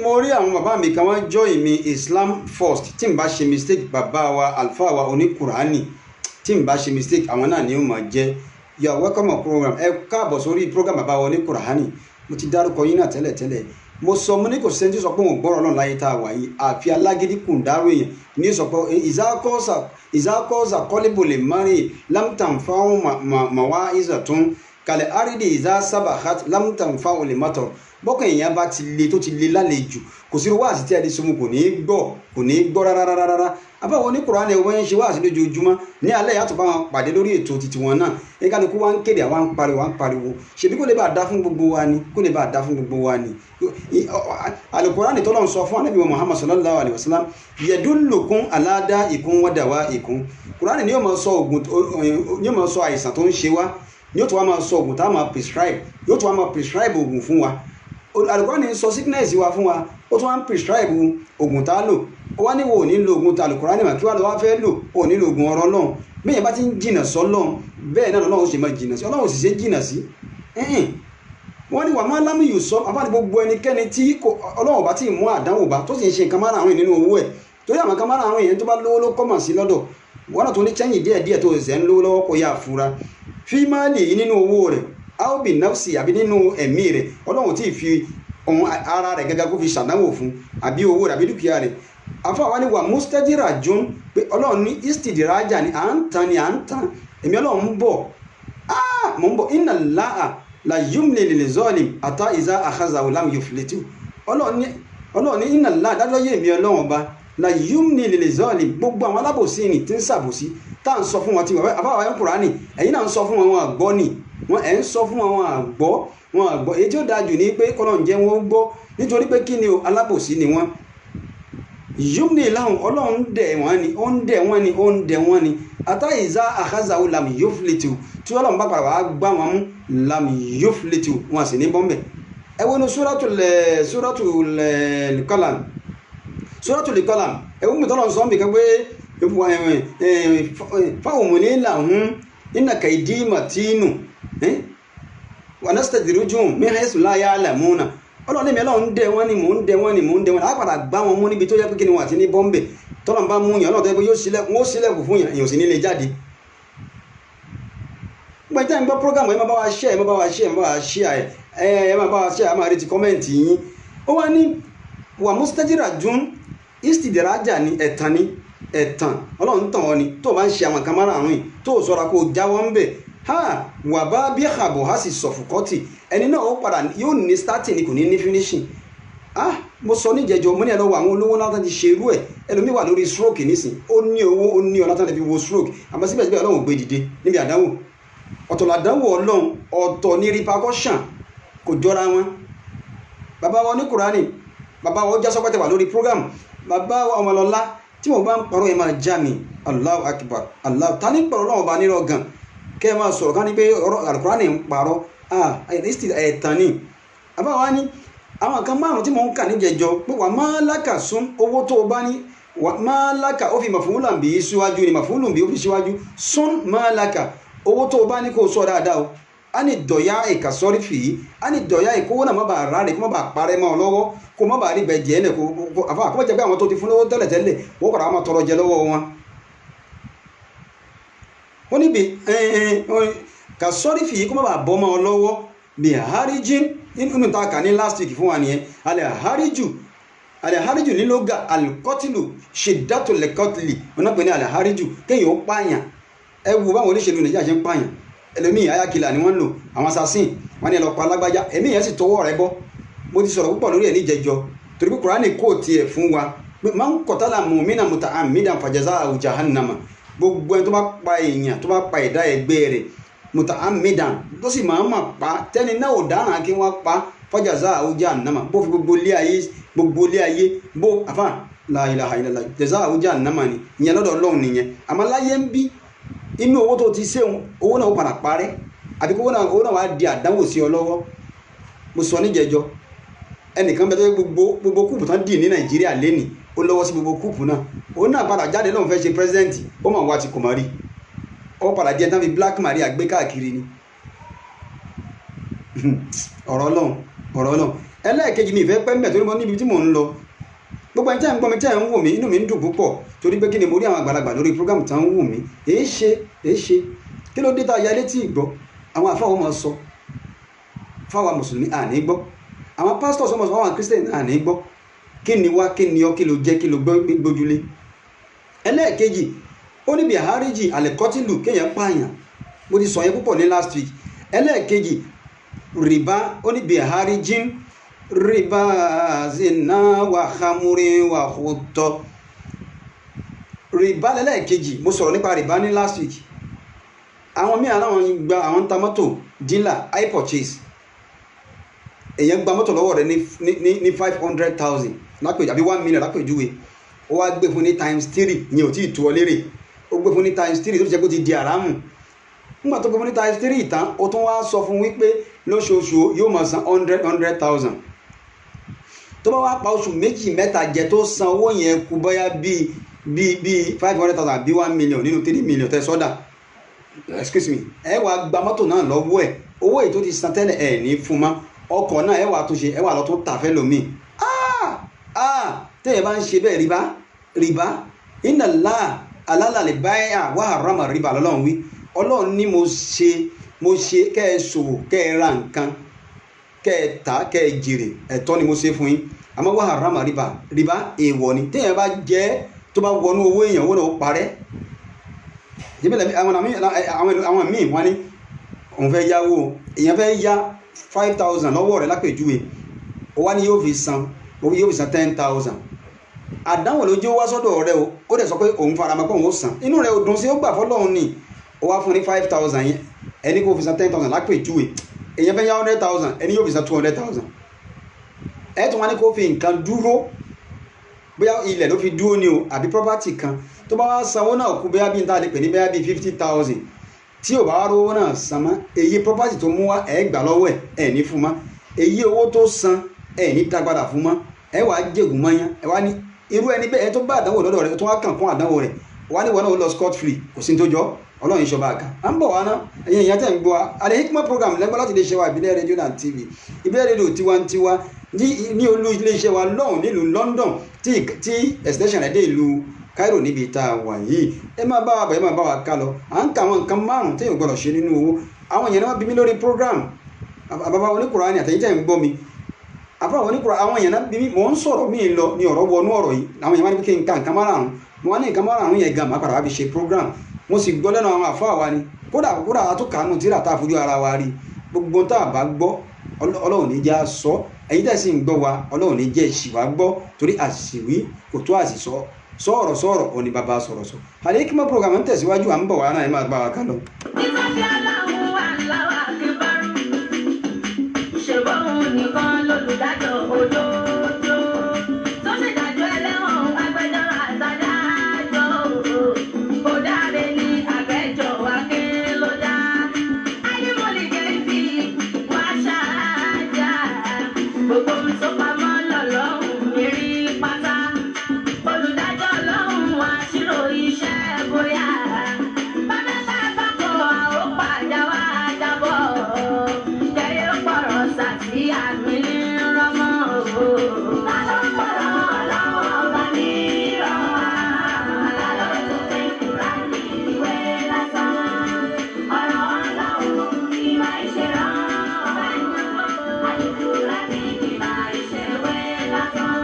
mo rí àwọn bàbá mi kan wọ́n join mi Islam First, tí n bá ṣe mistake bàbá wa alfa wa oníkùránì, tí n bá ṣe mistake àwọn náà ni ó máa jẹ́. you are welcome on program, ẹ káàbọ̀ sórí program bàbá wa oníkùránì. mo ti dárúkọ yín náà tẹ́lẹ̀ mo sọ mo ní kò sẹ́ni tí sọ pé òun gbọ́rọ̀ náà láyé tá a wà yìí àfi alágídí kùndáró èèyàn ní sọ pé ìzákọ́sà kọ́lébò lè márì lámtàn fáwọn màwá ìzàtún kalẹ̀ àrídì ìzá sábàkát lámtàn fáwọn lè mọ́tọ̀. bọ́kàn èèyàn bá ti le tó ti le lálejò kò sí wáàsí tí a lè sọmọ kò ní gbọ́ rárá. àbáwọn oníkùránì wọ́n ń ṣe wáàsí lójoojúmọ́, ní alẹ́ yàtọ̀ bá wọn pàdé lórí ètò títí wọn náà ní kálukú wá ń kéde àwọn pariwo ṣebí kó lè bá dá fún gbogbo wa ni Al-Qur'ani tọ́lọ̀ ń sọ fún Ànábì Muhammad sallallahu alaihi wasallam yadullukum ala da'ikum wa dawa'ikum. Kùránì ni yóò máa sọ àìsàn tó ń ṣe wá, yóò tún wá máa sọ ògùn tá a máa prescribe ògùn fún wa. Al-Qur'ani sọ sickness wa fún wa, ó tún wá ń prescribe ògùn tá a lò. ó wá ní wo ò ní lo ògùn Al-Qur'ani mà kí wàá lọ wá fẹ́ lò ó ní lo ògùn ọ̀rọ̀ Ọlọ́run. bẹ́ẹ̀ bá ti ń jìnà sọ́lọ́run bẹ́ẹ̀ náà Ọlọ́run ṣe máa jìnà sí, Ọlọ́run sì ṣe jìnà sí. wọ́n ní wà máa lámì yìí sọ àbáni gbogbo ẹnikẹ́ni tí Ọlọ́run bá ti mú àdánwò bá tó sì ń ṣe nǹkan márùn-ún nínú owó ẹ̀ torí àwọn kan mára àwọn èèyàn tó bá lówó ló kọ́mọ̀ sí lọ́dọ̀ wọ́n náà tó ní chẹ́yìn díẹ̀díẹ̀ tó ṣẹ̀ ń lówó lọ́wọ́ kó yá fura fíìmánì nínú owó rẹ̀ aobi nafsi àbí nínú ẹ̀mí rẹ̀ ọlọ́run tí ì fi ohun ara rẹ̀ gẹ́gẹ́ kó fi ṣàdánwò fún àbí owó rẹ̀ àbí dúkìá rẹ̀ afáwa ni wà mustadira jun pé ọlọ́run ní istidiraja ni à ń tan èmi ọlọ́run ń bọ̀ mò ń bọ̀ inna Allaha la yumli lil zalim ata iza akhazahu lam yuflitu ọlọ́run ní inna Allaha dájọ́ yé èmi ọlọ́run ọba la yumli lil zalim gbogbo àwọn alábòsí ni tí ń ṣàbòsí tá à ń sọ fún wọn tí àbáwá ń Kùránì ẹ̀yin náà ń sọ fún wọn àgbọ́ ni ẹ̀ ń sọ fún wọn àgbọ́ èyí tí ó dájú ní pé kọ́lọ́n jẹ́ wọn gbọ́ nítorí pé kí ni o alábòsí ni wọ́n yumni lahum ọlọ́run dẹ̀ wọ́n ni ó ń dẹ̀ wọ́n ni àtàyèzá àkàzàwò lam yuflitu tí ọlọ́run bá padà wàá gbá wọn mú lam yuflitu wọn sì ní bọ́m̀bẹ̀ ẹ wo ní suratul qalam ẹ wo mi tọ́lọ̀ sọ́n bì kan pé fáwọn mò ní làwọn inna kaydi matinu wa nastadrijuhum min haythu la ya'lamuna ọlọ́run ní mi ọlọ́run dẹ̀ wọ́n ni mò ń dẹ̀ wọ́n á padà gbá wọn mú níbi tó yẹ pé kí ni wọ́n àti ní bọ́m̀bẹ̀ tọ́lọ́n bá mú yàn ọlọ́run tó yẹ pé wọ́n sílẹ̀kùn fún yàn èèyàn sì ní lè jáde gbẹ̀jẹ̀ ń gbọ́ program ẹ má bá wa share ẹ má bá wa share a máa retí kọ́mẹ̀ntì yín ó wá ní wà mustajira jun istidiraja ni ẹ̀tàn ọlọ́run tàn ọ́ ni tó bá ń ṣe àwọn kan márùn-ún yìí tó sọ́ra kó jáwọ́ ń bẹ̀ wà bá bí àbò ha sì sọ̀fùkọ́tì ẹni náà ó padà yóò ní starting ni kò ní finishing mo sọ níjẹjọ mo ní ẹ lọ́wọ́ àwọn olówó náà ti ṣe irú ẹ̀ ẹlòmíì wà lórí stroke nísìn ó ní owó ó ní ọlá tán lè fi wo stroke àmọ́ síbẹ̀síbẹ̀ ọlọ́run gbé dìde níbi àdánwò ọ̀tọ̀ làdánwò ọlọ́run ọ̀tọ̀ ní repercussion kò jọra wọn bàbá wa ní Kùránì bàbá wa ó já sọ́pẹ́tẹ̀ wà lórí program bàbá wa Ọmọlọ́lá tí mo bá ń parọ́ ẹ máa já mi Allahu Akbar Allah ta ní pọ̀rọ̀ náà bá nírọ̀ gan kẹ́ ẹ máa sọ̀rọ̀ ká ní pé Al-Kùránì ń parọ́ ẹ̀tàn ni bàbá wa ní àwọn kan márùn tí mo ń kà níjẹjọ pé wà máa lákà sún owó tó o bá ní wà máa lákà ó fi màfúlàn bí síwájú ni màfúlùn bí ó fi síwájú sún máa lákà owó tó o bá ní kó o sọ dáadáa o a ní dọ̀yà ìkà sọ́rí fìyí a ní dọ̀yà ìkówó náà má bàa rà rè kó má bàa parẹ́ mọ́ ọ lọ́wọ́ kó má bàa rí bẹ̀ jẹ́ ẹ̀ kó àfa àkọ́bẹ̀ jẹ́ pé àwọn tó ti fún lọ́wọ́ tẹ́lẹ̀tẹ́lẹ̀ wọ́n padà máa tọrọ jẹ lọ́wọ́ wọn. ó níbi kà sọ́rí fìyí kó má bàa bọ́ mọ́ ọ lọ́wọ́ bí àháríjìn nínú ta kà ní last week fún wa nìyẹn alẹ́háríjù ní lóga alkọ́tìlù ṣèdátò lẹ́kọ́tìlì wọn náà pè ní alẹ́háríjù kéèyàn ó pààyàn ẹ wo báwọn olóṣèlú Nàìjíríà ṣe ń pààyàn ẹlòmíì ayákìlà ni wọ́n ń lò àwọn assassin wọn ní ẹlọ́pàá alágbájá ẹ̀mí yẹn sì tọwọ́ rẹ̀ bọ́ mo ti sọ̀rọ̀ púpọ̀ lórí ẹ̀ níjẹjọ torí pé Kùránì kò tiẹ̀ fún wa pé máa ń kọ̀tàlà mu'minan muta'ammidan fajaza'uhu jahannama gbogbo ẹni tó bá pa èèyàn tó bá pa ẹ̀dá ẹgbẹ́ rẹ̀ muta'ammidan tó sì máa ń mà pa tẹ́ni náà ò dáràn kí wọ́n pa fajaza'uhu jahannama bó fi gbogbo ilé ayé bó àfà la ilaha illallah jaza'uhu jahannama ni ìyẹn lọ́dọ̀ Ọlọ́run nìyẹn àmọ́ láyé ń bí inú owó tó ti ṣéun owó náà ó padà parẹ́ àbí owó náà wá di àdánwò sí ọ lọ́wọ́ mo sọ níjẹjọ ẹnìkan bẹ tó gbogbo kúùpù tán dì ní Nàìjíríà lẹ́nì ó lọ́wọ́ sí gbogbo kúùpù náà òun náà padà jáde lóun fẹ́ ṣe pírẹsidẹ́ǹtì ó mà wá ti kò má rí ó padà jẹ́ tán fi Black Maria gbé káàkiri ni ọ̀rọ̀ Ọlọ́run ẹlẹ́ẹ̀kejì mi ìfẹ́ pẹ́ mbẹ̀ torí mo níbi tí mò ń lọ gbogbo ẹni tẹ́ ń gbọ́ mi tẹ́ ń wò mí inú mi ń dùn púpọ̀ torí pé kí ni mo rí àwọn àgbàlagbà lórí program tán ń wò mí èé ṣe kí ló dé tá a ya létí ìgbọ́ àwọn àfáwọn ọmọ sọ fáwọn mùsùlùmí àní gbọ́ àwọn pastors ọmọ sọ fáwọn christian àní gbọ́ kí ni wá kí ni ọ kí ló jẹ́ kí ló gbójúlé ẹlẹ́ẹ̀kejì ó níbi àháríjì àlẹ́kọ́tìlù kéèyàn pààyàn mo ti sọ yẹn púpọ̀ ní last week ẹlẹ́ẹ̀kejì rìbá ó níbi àháríjì rìbá zina wà hamuri wà hùtọ́ rìbá lẹ́lẹ́ẹ̀kejì mo sọ̀rọ̀ nípa rìbá ní last week àwọn míì aláwọn gba àwọn ta mọ́tò dealer high purchase èèyàn gba mọ́tò lọ́wọ́ rẹ̀ ní 500,000 lápèjú àbí 1 million lápèjúwe ó wá gbé fún ní times 3 ìyẹn ò tí ì tó ọ lérè ó gbé fún ní times 3 tó ti jẹ́ kó ti di àrámù nígbà tó gbé fún ní times 3 ìtàn ó tún wá sọ fún wípé lóṣooṣù yóò máa san 100,000 tó bá wá pa oṣù méjì mẹ́ta jẹ tó san owó yẹn kú bóyá bíi 500,000 bí 1 million nínú 3 million tẹ sọ́dà excuse me ẹ wá gba mọ́tò náà lọ́wọ́ ẹ̀ owó èyí tó ti san tẹ́lẹ̀ ẹ̀ ní fún mọ́ ọkọ̀ náà ẹ wà tó ṣe ẹ wà lọ tó tà fẹ́ lómi téèyàn bá ń ṣe bẹ́ẹ̀ rí bá rìbá inna Allah alala al-bay'a wa harrama rìbá lọ́lọ́run wí ọlọ́run ní mo ṣe kẹ́ ẹ ṣòwò kẹ́ ẹ ra nǹkan kẹ́ ẹ tà kẹ́ ẹ jèrè ẹ̀tọ́ ni mo ṣe fún yín àmọ́ wa harrama rìbá èèwọ̀ ni téèyàn bá jẹ́ tó bá wọnú owó èèyàn owó náà ó parẹ́ àwọn míì wọ́n ní òun fẹ́ yáwó èèyàn fẹ́ yá 5,000 lọ́wọ́ rẹ̀ lápèjúwe ó wá ní yóò fi san 10,000 àdánwò ló jẹ́ ó wá sọ́dọ̀ rẹ̀ ó dẹ̀ sọ pé òun faramọ́ pé òun ó san inú rẹ̀ ò dùn sí ó gbà fọ́lọ́run ni ó wá fún ní 5,000 yẹn ẹni kò fi san 10,000 lápèjúwe èèyàn fẹ́ yá 100,000 ẹni yóò fi san 200,000 ẹ̀ tún wá ní kó fi nǹkan dúró bóyá ilẹ̀ ló fi dúró ni o àbí property kan tó bá wá sanwó náà kú bóyá bí n ta lè pè ní bóyá bí 50,000 tí ò bá wá rówó náà san mọ́ èyí property tó mú wá ẹ̀ gbà lọ́wọ́ ẹ̀ ní fún mọ́ èyí owó tó san ẹ̀ ní dágbádà fún mọ́ ẹ̀ wá jẹ̀gùn mọ́yán ẹ̀ wá ní irú ẹni bẹ́ẹ̀ tó bá àdánwò lọ́dọ̀ rẹ̀ tó wá kàn fún àdánwò rẹ̀ wá ní wọn náà lọ scot free kò sí tó jọ ọlọ́run ìṣọba àga à ń bọ̀ wá ná ẹ̀yin ìyá tẹ̀ ń gbọ́ wa Al-Hikmat program lẹ́gbọ́n láti iléeṣẹ́ wa ìbílẹ̀ rédíò náà TV ìbílẹ̀ rédíò tiwantiwa ní olú iléeṣẹ́ wa lọ́hùn nílùú London tí extension rẹ̀ dé ìlú Cairo níbi tá a wà yìí ẹ máa bá wa bọ̀ ẹ máa bá wa ká lọ à ń ka àwọn nǹkan márùn-ún téèyàn gbọ́dọ̀ ṣe nínú owó àwọn èèyàn náà bí mi lórí program àbábá oníkùránì àtẹ̀yìn tẹ̀ ń gbọ́ mi àbá oníkùránì àwọn èèyàn náà bí mi mò ń sọ̀rọ̀ mí lọ ní ọ̀rọ̀ wọnú ọ̀rọ̀ yìí àwọn èèyàn máa ní kí n ka nǹkan márùn-ún mo wá ní nǹkan márùn-ún yẹn gan máa padà wá fi ṣe program mo sì gbọ́ lẹ́nu àwọn àfáà wa ni kódà àtúkàánú tíra tá a fojú ara wa rí gbogbo tá a bá gbọ́ ọlọ́run ní jẹ́ sọ ẹ̀yin tẹ̀sí ń gbọ́ wa ọlọ́run ní jẹ́ ìṣìwà gbọ́ torí àṣìwí kò tó àṣìsọ sọ̀rọ̀ òní bàbá sọ̀rọ̀ Al-Hikmat program ń tẹ̀síwájú à ń bọ̀ wá náà ẹ máa gbá wa ká lọ. nìkan lolùdájọ́ òdodo tó ṣèdájọ́ ẹlẹ́wọ̀n agbẹjọ́rò àtàdájọ́ ó dáre ní àgbẹjọ́ akélódà ánímọ́lì kẹ́sì wá ṣáájà gbogbo tó pamọ́ lọ́lọ́hùn rí pátá olùdájọ́ lọ́hùn wá ṣírò iṣẹ́ bóyá bàbá bá kọ́ àwọn padà wá jábọ̀ kẹ́yẹ́ pọ̀rọ̀ sàtì àmì rọmọ o. Lálọ́ pọ̀rọ̀ lọ́wọ́ bá ní rọmọ. Lálọ́ tó fẹ́ kúrá ní ìwé lásán. Ọ̀rọ̀ ọlọ́run kì máa ṣe rán ọba yẹn. Àdúrà ní kì máa ṣe wé lásán.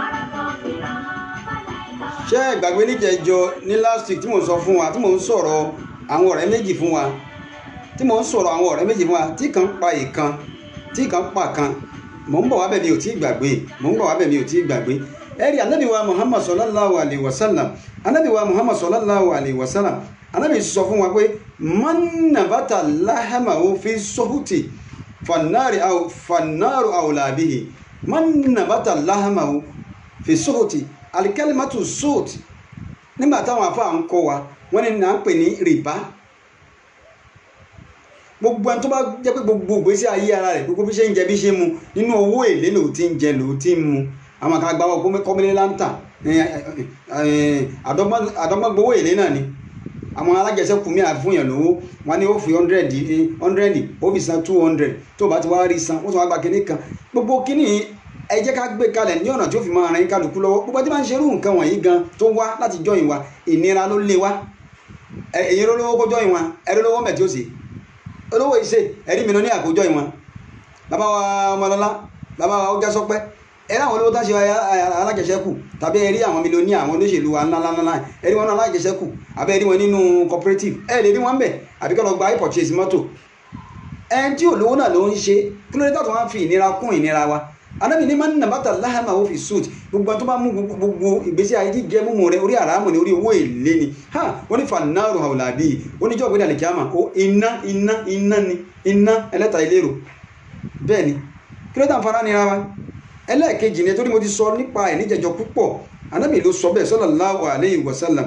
Ọ̀rọ̀ kan fi rán màláíkà. ṣé ìgbàgbé níjẹjọ ní last week tí mò ń sọ fún wa tí mò ń sọ̀rọ̀ àwọn ọ̀rẹ́ méjì fún wa tí kan pa ìkan tí kan pa kan mò ń bọ̀ wá bẹ̀ mi ò tí gbàgbé ẹ̀rí Ànábì wa Muhammad sallallahu alaihi wasallam Ànábì sọ fún wa pé man nabata lahamahu fi suhuti fannaru awla bihi man nabata lahamahu fi suhuti alikalimatu suhut nígbà táwọn afáà ń kọ́ wa wọ́n ní à ń pè ní rìbá gbogbo ẹni tó bá jẹ́ pé gbogbo ìgbésí ayé ara rẹ̀ gbogbo bí ṣe ń jẹ bí ṣe mu nínú owó èlé ló ti ń jẹ ló ti ń mu àwọn kan gbáwọ́ kọ́mílẹ́ láńtà àdọ́gbọ́n gbowó èlé náà ni àwọn alájẹsẹ́kù mi àfúnyàn lówó wọn ni ó fi 100 ó fi san 200 tó bá ti wá rí san ó tún wá gba kíní kan gbogbo kíní ẹ jẹ́ ká gbé kalẹ̀ ní ọ̀nà tí ó fi máa ran kálukú lọ́wọ́ gbogbo tí máa ń ṣerú nǹkan wọ̀nyí gan tó wá láti jọyìn wa ìnira ló lé wa èyí ló lówó kó jọyìn wa ẹ̀rọ lówó mẹ̀ tí ó sì olówó iṣẹ́ ẹ̀rí mi lọ ní àkójọ ìwọ̀n bàbá wa ọmọlọ́lá bàbá wa ó já sọpẹ́ ẹ̀rí àwọn olówó tó ń ṣe alájẹsẹ́kù tàbí ẹ̀rí àwọn mílíọ̀nì àwọn olóṣèlú wa ńláńlá ẹ̀rí wọn náà alájẹsẹ́kù àbẹ́ ẹ̀rí wọn nínú cooperative ẹ̀ lè rí wọn bẹ̀ àbí kọ́ lọ gba purchase mọ́tò ẹni tí olówó náà ló ń ṣe kí ló dé tó wọ́n fi ìnira kún ìnira wa Ànábì ní man nabata lahamahu fi suhut gbogbo tó bá mú gbogbo ìgbésí ayé jíjẹ múmu rẹ orí àràmù ní orí owó èlé ni wọ́n ní fannaru awla bihi oníjọ́ ògbé dàlẹ̀ kíámà ó iná ẹlẹ́ta ìlérò bẹ́ẹ̀ ni kí ló tàn fara nira wa ẹlẹ́ẹ̀kejì ni torí mo ti sọ nípa ẹ̀ níjẹjọ púpọ̀ Ànábì ló sọ bẹ́ẹ̀ sallallahu alaihi wasallam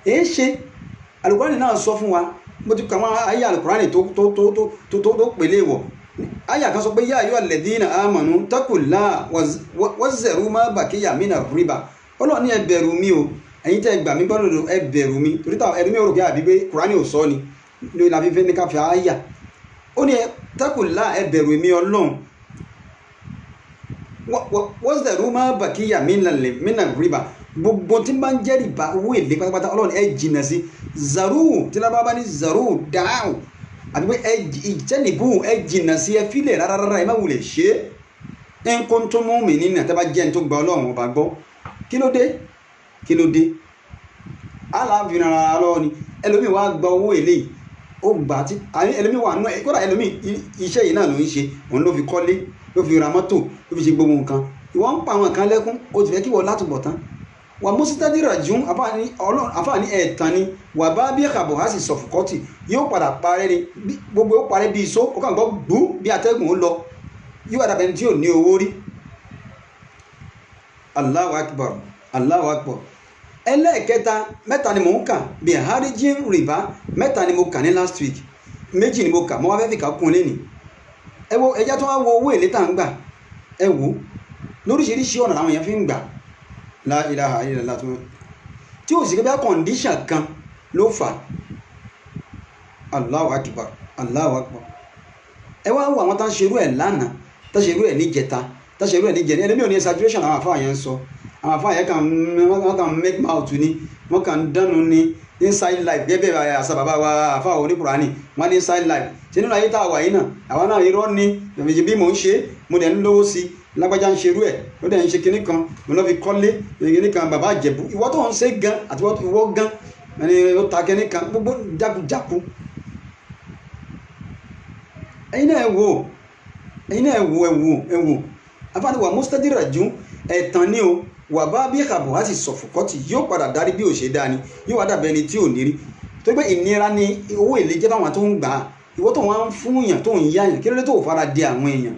èé ṣe Al-Qur'ani náà sọ fún wa mo ti kà wọ́n ayé Al-Qur'ani tó pèlè wọ̀ ayé kan sọ pé yá ayyuhal ladhina amanu taqullaha wazzaru ma baqiya mina riba Ọlọ́run ní ẹ bẹ̀rù mi o ẹ̀yin tẹ́ gbà mí gbọ́dọ̀ ẹ bẹ̀rù mi torí táwọn ẹ̀rù mi ò rò bí àbí pé Qur'ani ò sọ ni lórí la fífẹ́ ní káfíà ayà ó ní taqullaha ẹ bẹ̀rù mi Ọlọ́run what's the rumor bakiya mina riba gbogbo tí bá ń jẹ́ rìbá owó èlé pátápátá ọlọ́run ẹ jìnà sí zaru tí lábá bá ní zaru dáhùn àti pé ìjẹ́nìbù ẹ jìnà sí ẹ fílẹ̀ rárá ẹ má wulẹ̀ ṣe é ń kó tó mú mi nínú àtẹ́bá jẹ́ ní tó gba ọlọ́run ọba gbọ́ kí ló dé aláàfin ara lọ́wọ́ ni ẹlòmíì wá gba owó èlé ó gbà tí ẹlòmíì wà nù kódà ẹlòmíì iṣẹ́ yìí náà ló ń ṣe òun ló fi kọ́lé ló fi ra mọ́tò ló fi ṣe gbogbo nǹkan ìwọ ń pa àwọn kan lẹ́kún ó ti fẹ́ kí wọ́n látùbọ̀ tán wà mọ́sítádìrà jùn àfáàní ẹ̀tàn ni wà bá bí ẹ̀kàbọ̀ á sì sọ̀fùkọ́tì yóò padà parẹ́ ni gbogbo ó parẹ́ bí iṣó ó kàn gbọ́ gbú bí atẹ́gùn ó lọ yóò wà dàbẹ̀ tí ò ní owó rí. Allahu akbar Allahu akbar. Ẹlẹ́ẹ̀kẹta mẹ́ta ni mò ń kà bí harijin rìbá mẹ́ta ni mo kà ní last week méjì ni mo kà mọ́ wá fẹ́ fi kà kún lẹ́nìí. ẹ wo ẹja tó wá wo owó èlé tá à ń gbà ẹ wò lóríṣiríṣi ọ̀nà làwọn èèyàn fi ń gbà la ilaha illallah tí ó sì gbé condition kan ló fà Allahu akbar Allahu akbar. ẹ wá wo àwọn tá ń ṣerú ẹ̀ lánàá tá ṣerú ẹ̀ níjẹta tá ṣerú ẹ̀ níjẹni ẹlẹ́mí ò ní exaggeration àwọn àfáà yẹn ń sọ àwọn àfáà yẹn wọ́n kàn make mouth ni wọ́n kàn dánu ni inside life gẹ́gẹ́ bẹ́ẹ̀ àṣà bàbá wa àfáà oníkùránì wọ́n ní inside life ṣe nínú ayé tá a wà yìí náà àwọn náà irọ́ ni ìfèjì bí mò ń ṣe mo dẹ̀ ń lówó sí i lágbájá ń ṣerú ẹ̀ ó dẹ̀ ń ṣe kinní kan mo lọ́ fi kọ́lé kinní kan bàbá àjẹ̀bú ìwọ tó ń ṣe gan àti ìwọ gan ẹni ó ta kinní kan gbogbo jákujáku ẹ̀yin náà ẹ wò afáàní wà mustadira jù ẹ̀tàn ni o wà bá bí ẹ̀kàbọ̀ á sì sọ̀fùkọ́tì yóò padà darí bí ò ṣe dáa ni yóò wá dàbẹ̀ ẹni tí ò ní rí tó gbé ìnira ni owó èlé jẹ́ báwọn tó ń gbà á ìwọ tó wọ́n ń fún èèyàn tó ń yá èèyàn kí ló dé tó fara di àwọn èèyàn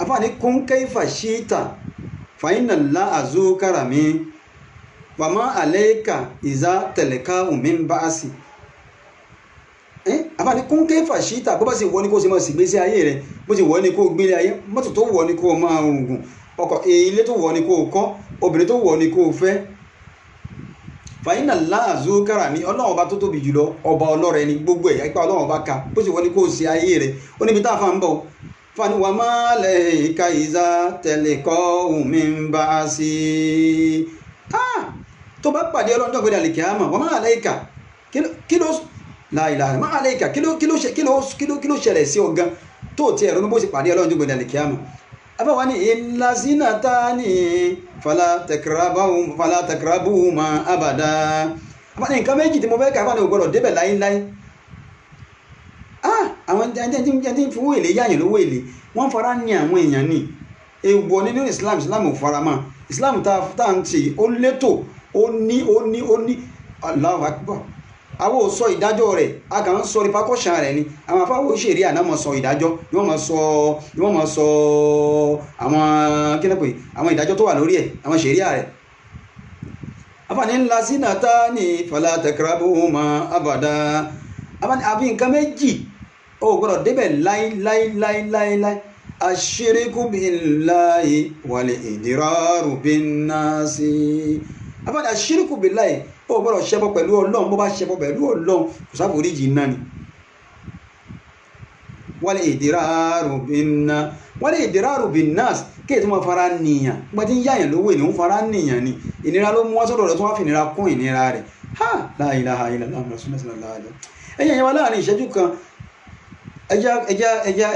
afáàní kún kayfa ṣíìtà fàyínà lá àzókàrà mi wàmọ́ àlẹ́kà ìzá tẹ̀lẹ̀ká òmìn bá a sì àbáni kún kayfa ṣíìtà bó bá sì wọ́ ní kó sì máa sì gbé sí ayé rẹ̀ bó sì wọ́ ní kó gbélé ayé mọ́tò tó wọ́ ní kó máa rùngùn ọkọ̀ ilé tó wọ́ ní kó kọ́ obìnrin tó wọ́ ní kó fẹ́ fàyínà láàzú kára mi ọlọ́run ọba tó tóbi jùlọ ọba ọlọ́rẹ ni gbogbo ẹ̀yà ipa ọlọ́run ọba ka bó sì wọ́ ní kó sí ayé rẹ̀ ó níbi tá a fa ń bọ̀ fani wà má lẹ̀ ìka ìzá tẹ̀lé kọ́ omi ń bá a sí tó bá pàdé ọlọ́run tó gbé kíámà wà má lẹ̀ ìka kí ló láìláì má lẹ̀ ìka kí ló ṣẹlẹ̀ sí ọgán tó tiẹ̀ ronú bó sì pàdé ọlọ́run tó gbé kíámà afẹ́wà ní ìlàsínà tá ní fàlá tẹkìrábù ma àbàdá afẹ́ni nǹkan méjì tí mo fẹ́ kàfà ní ògbọ́dọ̀ débẹ̀ láíláí àwọn ẹni fún èlé yáyìn lówó èlé wọ́n fara ní àwọn èèyàn ní èèwọ̀ nínú Islam ò fara mọ́ Islam tá ń tì ó létò ó ní Allahu Akbar àwọn ò sọ ìdájọ́ rẹ̀ a kàn ń sọ repercussion rẹ̀ ni àwọn afáwọ̀ ìṣèrí àná mọ̀ sọ ìdájọ́ ni wọ́n mọ̀ sọ àwọn kílẹ̀pẹ̀ àwọn ìdájọ́ tó wà lórí ẹ̀ àwọn ṣèríà rẹ̀ afáàní ńlá sínú tá ní fala takrabu ma abada àbí nǹkan méjì ó gbọ́dọ̀ débẹ̀ láíláíláíláí ashiriku billahi wal idraru bin nasi afáàní ashiriku billahi ó gbọ́dọ̀ ṣẹbọ pẹ̀lú ọlọ́run bó bá ṣẹbọ pẹ̀lú ọlọ́run kò sáforíjì náà ni wal idraru bin nas kéè tó máa fara nìyàn gbọ́dí ń yáyàn lówó ènìyàn ń fara nìyàn ni ìnira ló mú wá sọ́dọ̀ rẹ̀ tó wá fi ìnira kún ìnira rẹ̀ la ilaha illallah rasulullah sallallahu alaihi wasallam ẹ̀yìn wa láàrin ìṣẹ́jú kan ẹja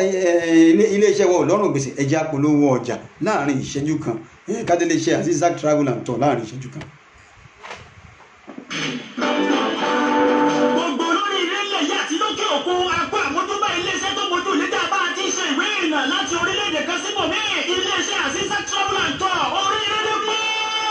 ilé-iṣẹ́ wa ọlọ́run gbèsè ẹja polówó ọjà láàrin ìṣẹ́jú kan kádélé iṣẹ́ àti Zack Travel and Tour láàrin ìṣẹ́jú kan. Gbogbo olórí ilé ilẹ̀ yìí àti lókè òkun apá àwọn tó bá iléeṣẹ́ tó mójú lédè bá ti ṣe ìwé ìrìnnà láti orílẹ̀-èdè kan síbòmíì iléeṣẹ́ àti Zack Travel and Tour orílẹ̀-èdè pé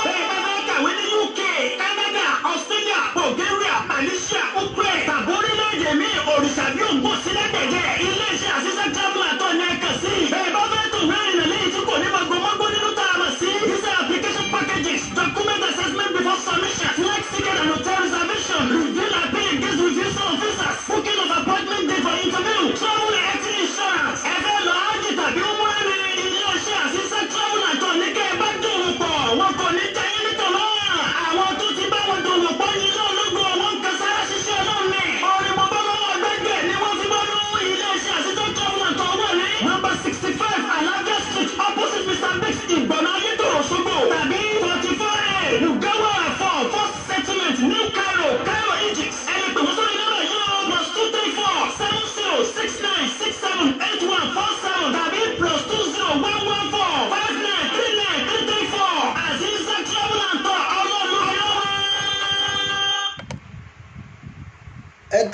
bẹ́ẹ̀ bá fẹ́ kàwé ní UK, Canada, Australia, Bulgaria, Malaysia, Ukraine tàbí orílẹ̀-èdè míì òrìṣà bí òǹgbò sílẹ̀ gbẹ̀jẹ̀ iléeṣẹ́ àti Zack Travel and Tour ní ẹ̀kan sí bẹ́ẹ̀ bá fẹ́ tó ìwé ìrìnnà lẹ́yìn tí kò ní magbomogbo nínú tá a mọ̀ sí visa application packages document assessment before submission flight ticket and hotel reservation reveal and pay against with visa or visas booking of appointment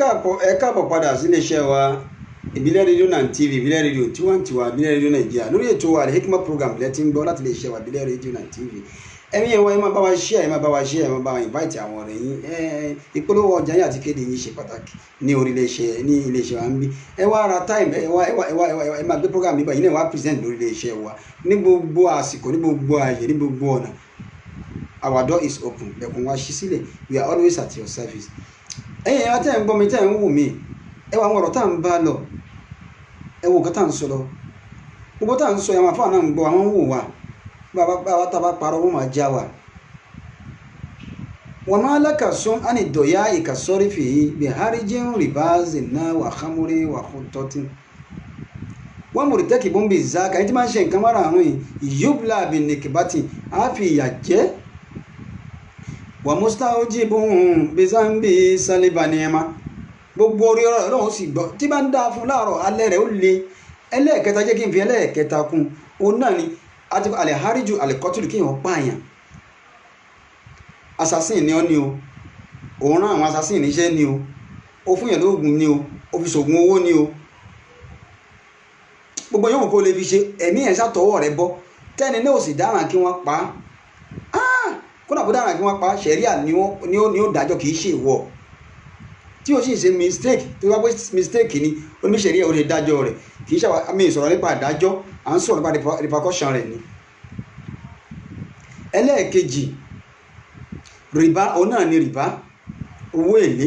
káàbọ̀ padà sí iléeṣẹ́ wa ìbílẹ̀ rédíò náà TV ìbílẹ̀ rédíò tiwantiwa ìbílẹ̀ rédíò nàìjíríà lórí ètò wa Al-Hikmat program lẹ́tí ń gbọ́ láti iléeṣẹ́ wa ìbílẹ̀ rédíò náà TV ẹ̀mí ẹ̀wọ̀n ẹ̀ máa bá wa share ẹ̀ máa bá wa share ẹ̀ máa bá wa invite àwọn ọ̀rẹ́ yín ìpolówó ọjà yín àti kéde yín ṣe pàtàkì ní orí iléeṣẹ́ wa ń bí ẹ wá ra time ẹ máa gbé program yìí báyìí náà wá present lórí iléeṣẹ́ wa ní gbogbo àsìkò ní gbogbo ààyè ní gbogbo ọ̀nà. Our door is open. Lẹ̀kùn wa ṣí sílẹ̀. We are always at your service. Ẹ̀yin ẹ̀yà tẹ́ ń gbọ́ mi tẹ́ ń wù mí. Ẹ wá àwọn ọ̀rọ̀ tá à ń bá lọ. Ẹ wo nǹkan tá à ń sọ lọ. Gbogbo tá à ń sọ àwọn àfáà náà ń gbọ́ àwọn ń wò wá. Bàbá tá a bá parọ́ wọ́n máa já wa. Wa ma laka sun ani doya ikasori fi bi harijin ribazin na wa khamuri wa khutatin. Wọ́n mú rìtẹ́kì bọ́m̀bì zaka ẹni tí máa ń ṣe nǹkan mara àrùn yìí yóbùlà bìnìkìbátì á fi ìyà jẹ́ wà mustajibun bizambi salibaniyama gbogbo orí ọ̀rọ̀ lọ́wọ́ sì gbọ́ tí bá ń dáa fún láàárọ̀ alẹ́ rẹ̀ ó le ẹlẹ́ẹ̀kẹta jẹ́ kí n fi ẹlẹ́ẹ̀kẹta kún òun náà ni àti alẹ́háríjù alẹ́kọ́tùlù kí wọ́n pààyàn assassin ni ọ́ ni o òun rán àwọn assassin níṣẹ́ ni o ó fún yàn lóògùn ni o ó fi ṣògùn owó ni o gbogbo yóò kó lè fi ṣe ẹ̀mí ẹ̀ sàtọwọ́ rẹ̀ bọ́ tẹ́ni náà sì dáràn kí wọ́n pa á kódà bó dáràn kí wọ́n pa á ṣẹ̀ríà ni ó dájọ́ kì í ṣe ìwọ tí o sì ṣe mistake tí wọ́n pé mistake ni oníṣẹ̀ríà ó lè dájọ́ rẹ̀ kì í ṣe àmì ìsọ̀rọ̀ nípa àdájọ́ à ń sọ̀rọ̀ nípa repercussion rẹ̀ ni. ẹlẹ́ẹ̀kejì rìbá òun náà ni rìbá owó èlé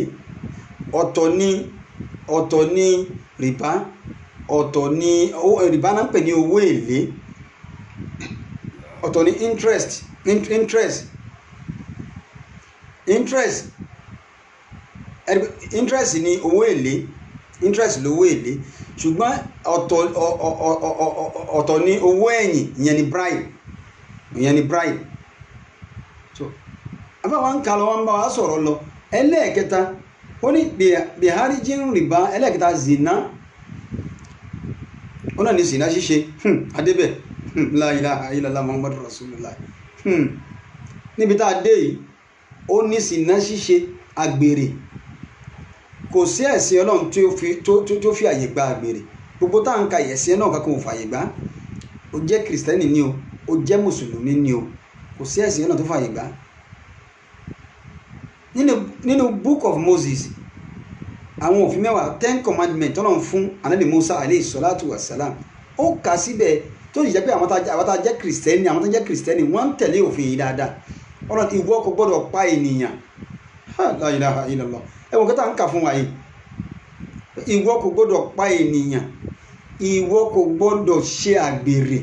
ọ̀tọ̀ ni rìbá ọ̀tọ̀ ni rìbá náà ń pè ní owó èlé ọ̀tọ̀ ni interest ni owó èlé interest lówó èlé ṣùgbọ́n ọ̀tọ̀ ni owó ẹ̀yìn ìyẹn ni bribe so afáwọn ń kalọ̀ wọn bá wa sọ̀rọ̀ lọ ẹlẹ́ẹ̀kẹta ó ní biharijin rìbá ẹlẹ́ẹ̀kẹta zina ó náà ní zina ṣíṣe adébẹ̀ la ilaha illallah muhammadu rasulullah níbi tá a dé yìí ó ní zina ṣíṣe àgbèrè kò sí ẹ̀sìn ọlọ́run tó fi àyè gba àgbèrè gbogbo tá à ń ka ẹ̀sìn náà kankan ò fàyè gbà ó jẹ́ kìrìsìtẹ́nì ni o ó jẹ́ mùsùlùmí ni o kò sí ẹ̀sìn ọlọ́run tó fàyè gbà nínú book of Moses àwọn òfin mẹ́wàá 10 commandments tọ́lọ́run fún anabi Musa alayhi salatu wa salam ó kà síbẹ̀ tó sì jẹ́ pé àwọn tá a jẹ́ kìrìsìtẹ́nì wọ́n ń tẹ̀lé òfin yìí dáadáa ọlọ́run ìwọ kò gbọ́dọ̀ pa ènìyàn la ilaha illallah ẹ̀wọ̀n kẹta ń kà fún wa yìí ìwọ kò gbọ́dọ̀ pa ènìyàn ìwọ kò gbọ́dọ̀ ṣe àgbèrè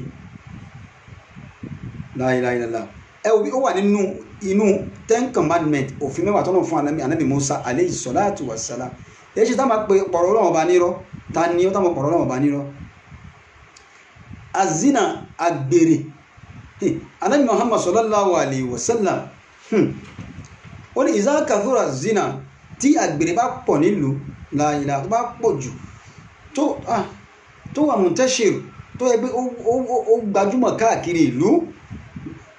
la ilaha illallah ó wà nínú 10 commandments òfin mẹ́wàá tọ́lọ́run fún anabi Musa alayhi salatu wa salam èyí ṣe tá máa pe pọ̀rọ̀ ọlọ́run ọba nírọ́ ta ni ó tá máa pọ̀rọ̀ ọlọ́run ọba nírọ́ azina àgbèrè anabi Muhammad sallallahu alayhi wa sallam ó ní ìzá kàthúrà zina tí àgbèrè bá pọ̀ nílùú láìlà tó bá pọ̀ jù tó wà muntashir tó yẹ pé ó gbajúmọ̀ káàkiri ìlú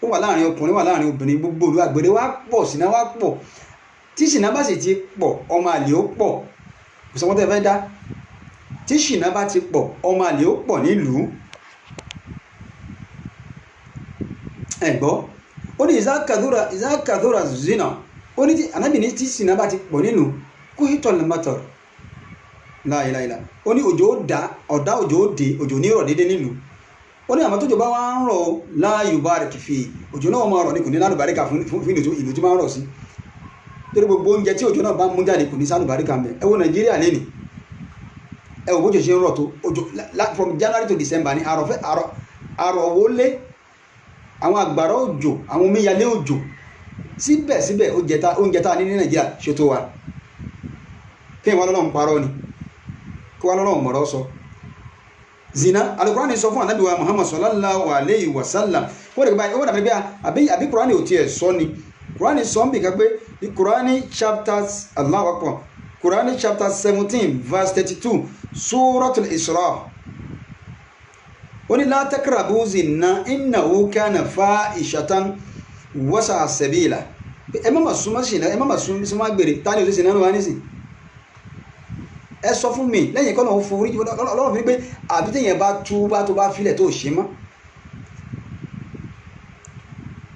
ó wà láàrin ọkùnrin wà láàrin obìnrin gbogbo ìlú àgbèrè wá pọ̀ sínà wá pọ̀ tí sínà bá sì ti pọ̀ ọmọ àlè ó pọ̀ kò sọ wọ́n tẹ́ fẹ́ dá tí sínà bá ti pọ̀ ọmọ àlè ó pọ̀ nílùú ẹ̀gbọ́ ó ní ìzá kàthúrà zina ó ní ànábì ní tí sínà bá ti pọ̀ nínú kó hítọ̀ lẹ́mọ́tọ̀ láìláìlá ó ní òjò ọ̀dá òjò òde òjò ní ìrọ̀ dédé nílùú ó ní àmọ́ tójò bá wá ń rọ̀ láàyò bá rẹ̀ kìfì òjò náà máa rọ̀ ní kò ní lálùbáríkà fún ìlú tí máa ń rọ̀ sí torí gbogbo oúnjẹ tí òjò náà bá mú jáde kò ní sálùbáríkà mẹ́ ẹ wo Nàìjíríà lẹ́nì ẹ wò bójò ṣe ń rọ̀ tó òjò from January to December ní àrọ̀wọlé àwọn àgbàrá òjò àwọn omíyalé òjò síbẹ̀síbẹ̀ oúnjẹ tá a ní Nàìjíríà ṣètò wa kí wọ́n lọ́nà ń parọ́ ni kí wọ́n lọ́nà mọ̀rọ̀ sọ zina Al-Qur'ani sọ fún Ànábì wa Muhammad sallallahu alayhi wa sallam wọ́n dẹ̀ báyìí ó dàbí àbí Qur'ani ò tiẹ̀ sọ ni Qur'ani sọ ń bì ká pé Qur'ani chapters Allahu Akbar Qur'ani chapter 17 verse 32 Suratul Isra ó ní la taqrabu zina innahu kana fa'ishatan wa sa'a sabila ẹ má súnmọ́ ṣìnà ẹ má súnmọ́ gbèrè tani ò sí ṣìnà wá nísìn ẹ sọ fún mi lẹ́yìn kọ́ lọ́wọ́ forí ọlọ́run fi ní pé àbí téèyàn bá túbá tó bá filẹ̀ tó ṣe mọ́.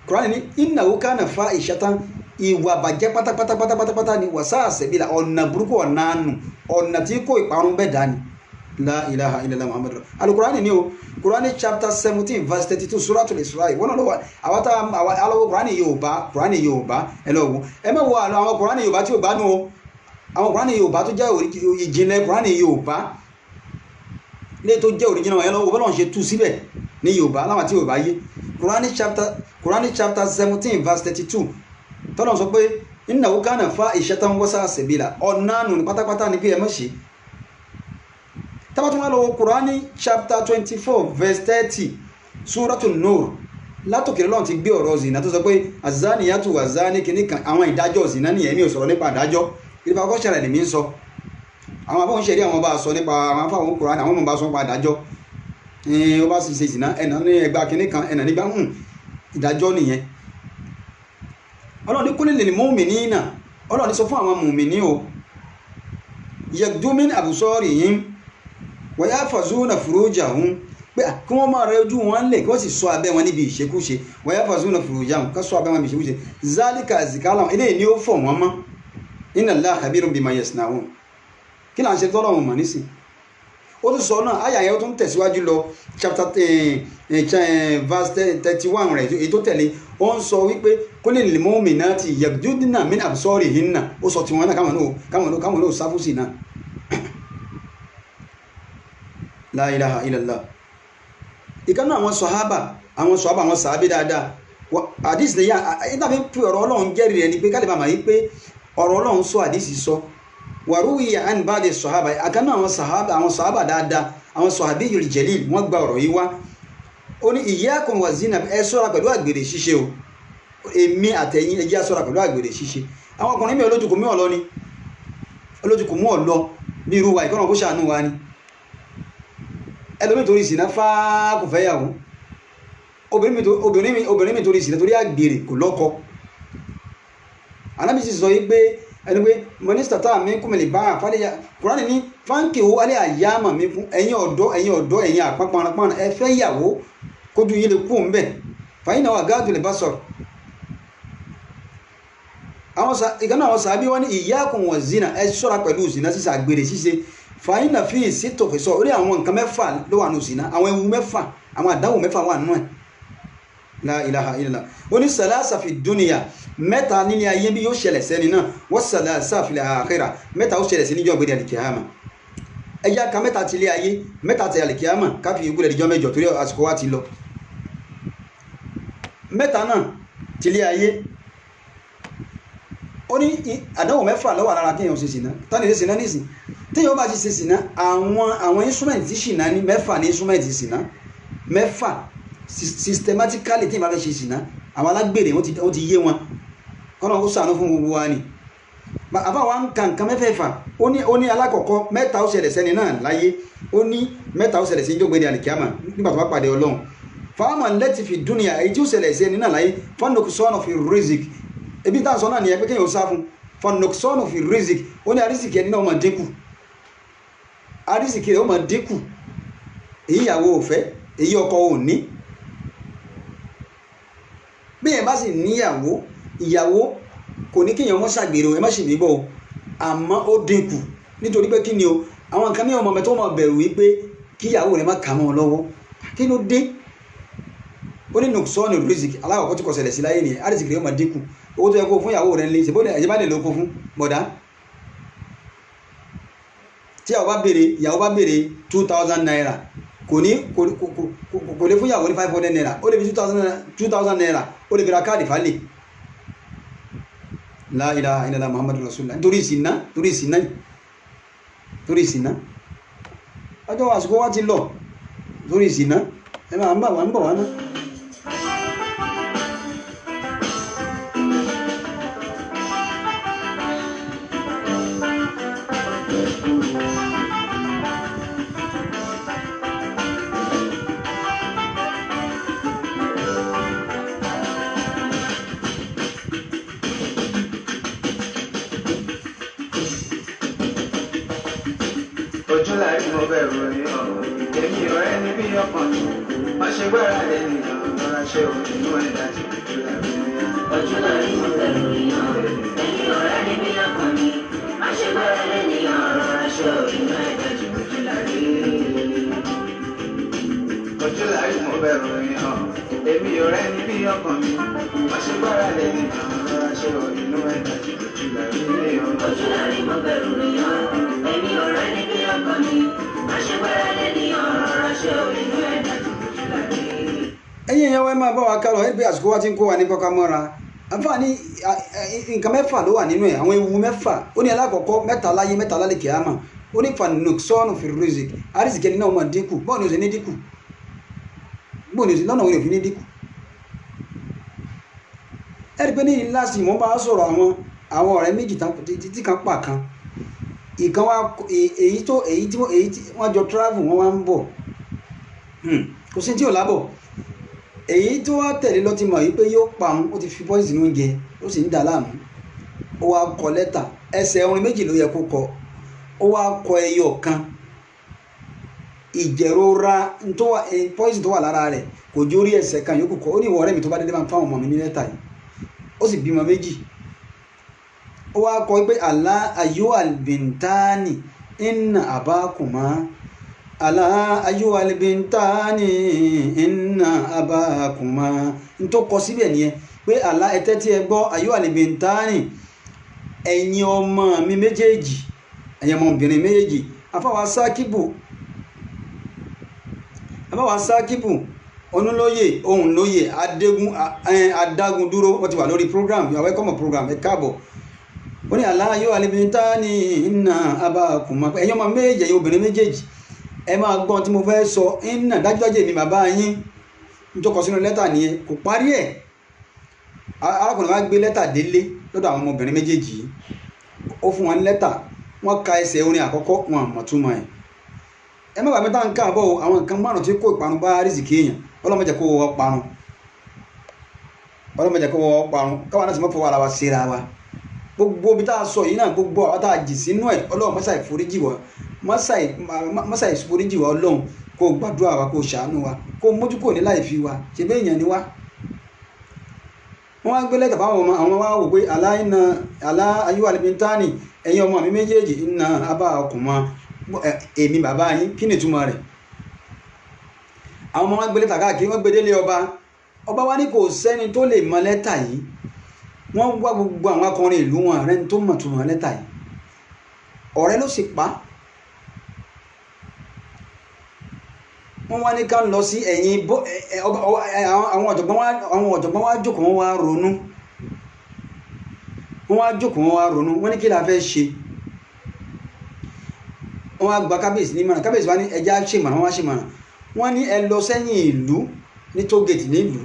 Kùránì ní innahu kana fahishatan ìwà bàjẹ́ pátápátá ni wàsáà sẹ̀bílà ọ̀nà burúkú ọ̀nà àánú ọ̀nà tí kò ìparun bẹ́ẹ̀ dání. La ilaha illallah Muhammad Al-Qur'ani ni o Qur'ani chapter 17 verse 32 Suratul Isra wọ́n lọ́wọ́ àwátá alọ́wọ́ Qur'ani Yorùbá ẹlọ́wọ́ ẹ mẹ́wọ́ àwọn Qur'ani Yorùbá tí ó bá nú o àwọn Qur'ani Yorùbá tó jẹ́ ìjìnlẹ̀ Qur'ani Yorùbá lè tó jẹ́ original ẹlọ́wọ́ bọ́lọ̀ ṣe tú síbẹ̀ ní Yorùbá láwọn tí Yorùbá yé Qur'ani chapter 17 verse 32 tọ́lọ̀ sọ pé innahu kana fahishatan wa sa'a sabila ọ̀nà nù pátápátá ní pé ẹ mọ́ ṣe. Tabatun alo Qur'ani chapter 24 verse 30 Suratul Nur látòkè lọ́n ti gbé ọ̀rọ̀ zina tó sọ pé azaniyatu wazani kìíní kan àwọn ìdájọ́ zina ní ẹ̀mí ò sọ̀rọ̀ nípa ìdájọ́ ìdípa ọkọ̀ ṣẹlẹ̀ lèmi ń sọ àwọn abọ́n ṣẹ̀rí àwọn bá sọ nípa àwọn afáwọn Qur'ani àwọn ọmọ bá sọ nípa ìdájọ́ ó bá sì ṣe zina ẹ̀nà ní ẹgbà kìíní kan ẹ̀nà nígbà ìdájọ́ nìyẹn. Ọlọ́run ní kulil lil mu'minina Ọlọ́run ní sọ fún àwọn mùmìnì o yaghuddu min absarihim wa yahfazuna furujahum pé kí wọ́n máa rẹ ojú wọn lẹ̀ kí wọ́n sì ṣọ́ abẹ́ wọn níbi ìṣekúṣe wa yahfazuna furujahum ká ṣọ́ abẹ́ wọn níbi ìṣekúṣe zalika azka lahum eléyìí ni ó fọ̀ wọ́n mọ́ inna Allaha khabirun bima yasna'un kí là ń ṣe tọ́lọ́run mọ̀ nísìn. Ó tún sọ náà àyà yẹn ó tún tẹ̀síwájú lọ chapter verse 31 rẹ̀ èyí tó tẹ̀lé ó ń sọ wípé kulil lil mu'minati yaghdudna min absarihinna ó sọ tiwọn náà káwọn náà sáfùsì náà. La ilaha illallah. Ìkànnà àwọn sàhábà dáadáa àdìsí lè yá ìtàbí pé ọ̀rọ̀ Ọlọ́run jẹ́rìí rẹ̀ ni pé kálíbà máa yí pé ọ̀rọ̀ Ọlọ́run sọ àdìsí sọ wàrúwìyà àn bá dé sàhábà àkànnà àwọn sàhábà dáadáa àwọn sahabiyyul jalil wọ́n gba ọ̀rọ̀ yìí wá. Ó ní iyyakum wa zina ẹ ṣọ́ra pẹ̀lú àgbèrè ṣíṣe o èmi àtẹ̀yìn ẹ jẹ́ ṣọ́ra pẹ̀lú àgbèrè ṣíṣe. Àwọn ọkùnrin mi olójúkù mú ọ̀lọ́ bí irú wa ìkọ́nà kó ṣàánú wa ni ẹlòmí torí ìsìná fáá kò fẹ́ yàwó obìnrin mi torí ìsìná torí àgbèrè kò lọ́kọ. Ànábì sì sọ yí pé ẹni pé mọ́nísítà táà mi kúmẹ̀lì bá àfálẹ́yà Kùránì ní fáńkì owó alẹ́ àyàmà mi fún ẹ̀yin ọ̀dọ́ ẹ̀yin àpapàrapàrà ẹ fẹ́ yàwó kójú yín lè kú òǹbẹ̀ fàyín náà àgáàdù lè bá sọ̀rọ̀. Ìkànnà àwọn sàábí wọn ní iyyakum wa zina ẹ ṣọ́ra pẹ̀lú zina sísà àgbèrè ṣíṣe fàyín náà fi ìsítò fẹsọ orí àwọn nǹkan mẹ́fà ló wà nù zina àwọn ewu mẹ́fà àwọn àdáwò mẹ́fà wà nù ẹ̀. La ilaha illallah ó ní salasa fi dunya mẹ́ta nílé ayé bí yóò ṣẹlẹ̀ sẹ́ni náà wa salasa fil akhirah mẹ́ta ó ṣẹlẹ̀ sí níjọ́ gbé al-qiyama. ẹjá ka mẹ́ta ti ilé ayé mẹ́ta ti al-qiyama káfí ìgúlẹ̀ ìjọ mẹ́jọ torí àsìkò wa ti lọ. Mẹ́ta náà ti ilé ayé ó ní àdánwò mẹ́fà ló wà lára kéèyàn ṣe sìná tani ṣe sìná nísìn téèyàn bá ti ṣe sìná àwọn instrument tí ṣìná ní mẹ́fà ní instrument sìná mẹ́fà systematically téèyàn bá fẹ́ ṣe sìná àwọn alágbèrè wọ́n ti yé wọn kọ́nà ó ṣàánú fún gbogbo wa ni. àbá wa ń ka nǹkan mẹ́fẹ̀ẹ̀fà ó ní alákọ̀ọ́kọ́ mẹ́ta ó ṣẹlẹ̀ sẹ́ni náà láyé ó ní mẹ́ta ó ṣẹlẹ̀ sí ìjọba àlìkíyàmà nígbà tó bá pàdé Ọlọ́run fáwọn lẹ́tì fi dúnìyà èyí tí ó ṣẹlẹ̀ sẹ́ni náà láyé fọ́nùkùsọ́nù fi rizq ebi tá à ń sọ náà nìyẹn pé kéèyàn ó sá fún fọ́nùkùsọ́nù fi rizq ó ní arísìkì ẹni náà ó máa dínkù arísìkì rẹ̀ ó máa dínkù èyí ìyàwó ò fẹ́ èyí ọkọ ò ní bí ẹ bá sì níyàwó ìyàwó kò ní kéèyàn mọ́ ṣàgbèrè ẹ má ṣì nígbọ́ o àmọ́ ó dínkù nítorí pé kí ni o àwọn nǹkan ní ọmọ mẹ́tọ́ mọ̀ bẹ̀rù wípé kíyàwó rẹ̀ má kà mọ́ ọ lọ́wọ́ kí ló dé ó ní nùsọ́ọ̀nù rìsíkì aláwọ̀kọ́ tí kò ṣẹlẹ̀ sí láyé nìyẹn àrísìkì rẹ̀ ó máa dínkù owó tó yẹ kó fún ìyàwó rẹ̀ ń lé ṣèbó ẹ̀jẹ̀ bá lè lóko fún bọ̀dá tí ìyàwó bá béèrè 2000 naira kò lè fún ìyàwó ní 500 naira ó lè fi 2000 naira ó lè fi ra káàdì fálè. La ilaha illallah Muhammadu Rasulullah nítorí ìsìná ọjọ́ àsìkò wá ti lọ torí ìsìná ẹ máa ń bọ̀ wá náà. ojú láì mo bẹ̀rù èèyàn èmi ọ̀rẹ́ ní bí ọkàn mi má ṣe gbára lé nìyàn lọ́ra ṣe òdìnnú ẹ̀dá tí ojú láì ojú láì mo bẹ̀rù èèyàn èmi ọ̀rẹ́ ní bí ọkàn mi má ṣe gbára lé nìyàn lọ́ra ṣe òdìnnú ẹ̀dá tí ojú láì ojú láì mo bẹ̀rù èèyàn èmi ọ̀rẹ́ ní bí ọkàn mi má ṣe gbára lé nìyàn lọ́ra ṣe òdìnnú ẹ̀dá tí ojú láì ojú láì mo bẹ̀rù èèyàn èmi ọ̀rẹ́ ní bí ọkàn mi má ṣe gbára lé nìyàn lọ́ra ṣe òdìnnú ẹ̀dá tí ojú láì. ẹ̀yin èèyàn wa ẹ máa bá wa kálọ ẹ bí àsìkò wa ti ń kó wa ní kọ́ká mọ́ra àǹfààní nǹkan mẹ́fà ló wà nínú ẹ̀ àwọn ewu mẹ́fà ó ní alákọ̀ọ́kọ́ mẹ́ta láyé mẹ́ta lálẹ́ kìámà ó ní fanuk sọ́ọ̀nù fìrìrìsìk àrísìkì ẹni náà máa dínkù bọ́ọ̀ ni ó sì ní dínkù bọ́ọ̀ ni ó sì lọ́nà òun ò fi ní dínkù. ẹ rí i pé ní láti wọ́n bá sọ̀rọ̀ àwọn ọ̀rẹ́ méjì tí kan pa kan ìkan wa èyí tí wọ́n jọ travel wọ́n wá ń bọ̀ kò sí tí ò lábọ̀ èyí tó wá tẹ̀lé lọ ti mọ̀ yìí pé yóò pa òun ó ti fi poison nínú oúnjẹ ó sì ń dà láàmú ó wá kọ lẹ́tà ẹsẹ̀ orin méjì ló yẹ kó kọ ó wá kọ ẹyọ kan ìjẹ̀rora poison tó wà lára rẹ̀ kò jórí ẹsẹ̀ kan yòókù kọ ó ní ìwọ ọ̀rẹ́ mi tó bá dédé máa ń fáwọn ọmọ mi ní lẹ́tà yìí ó sì bímọ méjì ó wá kọ pé àlá ayú albintani inna abakuma àlá ayú albintani inna abakuma n tó kọ síbẹ̀ nìyẹn pé àlá ẹtẹ́ tí ẹ gbọ́ ayú albintani ẹ̀yin ọmọ mi méjèèjì ẹ̀yin ọmọbìnrin méjèèjì afáwa sákìbù onúlóyè ohun lóyè adágún dúró wọ́n ti wà lórí program you are welcome program ẹ káàbọ̀ ó ní àlá yóò alibintá ní iná abakùnmá ẹ̀yin ọmọ méjèèjì ẹ̀yin obìnrin méjèèjì ẹ máa gbọ́n tí mo fẹ́ sọ iná dájúdájú èmi bàbá yín nítorí kọ sínú lẹ́tà nìyẹn kò parí ẹ̀ arákùnrin wa gbé lẹ́tà délé lọ́dọ̀ àwọn ọmọbìnrin méjèèjì ó fún wọn ní lẹ́tà wọ́n ka ẹsẹ̀ orin àkọ́kọ́ wọn àmọ̀túmọ̀ ẹ̀ ẹ má bàbá tá ń káàbọ̀ àwọn nǹkan márùn tí kò ìparun bá rìsìkì èèyàn ọlọ́mọdé kó wọ́ parun káwọn náà sì mọ́ fọwọ́ ara wa síra wa gbogbo bí tá a sọ yìí náà gbogbo àwọn tá a jì sínú ẹ̀ ọlọ́run mọ́sà ìforíjì wa mọ́sà ìforíjì wa ọlọ́run kó gbàdúrà wa kó ṣàánú wa kó mójú kò ní láì fi wa ṣe bẹ́ẹ̀ èèyàn ni wá. wọ́n wá gbé lẹ́tà báwọn ọmọ àwọn wá wò pé àlá ayú alibintani ẹ̀yin ọmọ mi méjèèjì iná abá ọkùnrin èmi bàbá yín kí ni ìtumọ̀ rẹ̀. àwọn ọmọ wọn gbé lẹ́tà káàkiri wọ́n gbé délé ọba wa ní kò sẹ́ni tó lè mọ lẹ́tà yìí wọ́n wá gbogbo àwọn akọrin ìlú wọn rẹ̀ tó mọ̀ tó mọ̀ lẹ́tà yìí ọ̀rẹ́ ló sì pa wọ́n wá ní ká lọ sí ẹ̀yìn àwọn ọ̀jọ̀gbọ́n wá jókòó wọ́n wá ronú wọ́n ní kí la fẹ́ ṣe wọ́n wá gba kábíyèsí ní mọ̀ràn kábíyèsí wá ní ẹja ṣèmọ̀ràn wọ́n wá ṣèmọ̀ràn wọ́n ní ẹ lọ sẹ́yìn ìlú ní tógèètì nílùú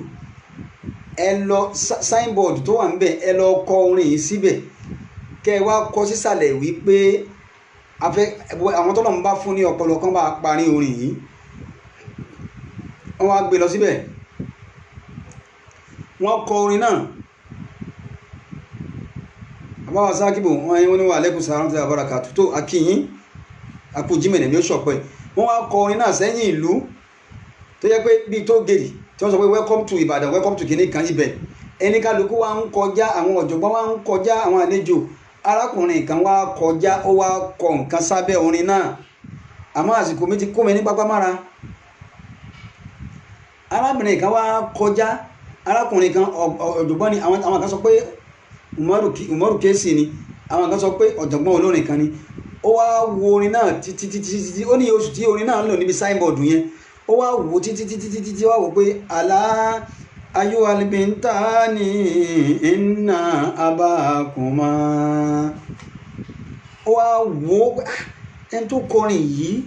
ẹ lọ signboard tó wà níbẹ̀ ẹ lọ kọ orin yìí síbẹ̀ kẹ́ ẹ wá kọ sísàlẹ̀ wípé àwọn tọ́lọ̀ ń bá fún ní ọpọlọ kan bá parí orin yìí wọ́n wá gbé lọ síbẹ̀ wọ́n kọ orin náà àbáwá sákìbò wọ́n ní wà lẹ́kùn sàárọ̀ tí a bára kà tó akíyín akújímẹ̀nẹ̀ ní ó ṣọ̀pẹ́ wọ́n wá kọ orin náà sẹ́yìn ìlú tó yẹ pé bíi tó gèrè tí wọ́n sọ pé welcome to Ìbàdàn welcome to kìnìún kan ibẹ̀ ẹni kálukú wa ń kọjá àwọn ọ̀jọ̀gbọ́n wa ń kọjá àwọn àlejò arákùnrin kan wá kọjá ó wá kọ nǹkan sábẹ́ orin náà àmọ́ àsìkò mi ti kó mi ní pápá mára arábìnrin kan wá kọjá arákùnrin kan ọ̀jọ̀gbọ́n ni àwọn kan sọ pé Umaru Kesi ni àwọn kan sọ pé ọ̀jọ̀gbọ́n olórin kan ni ó wá wo orin náà títí ó ní oṣù tí orin náà ń lò níbi signboard yẹn ó wá wò títí wá wò pé àlá ayú alibintani inna abakuma ó wá wò ẹni tó kọrin yìí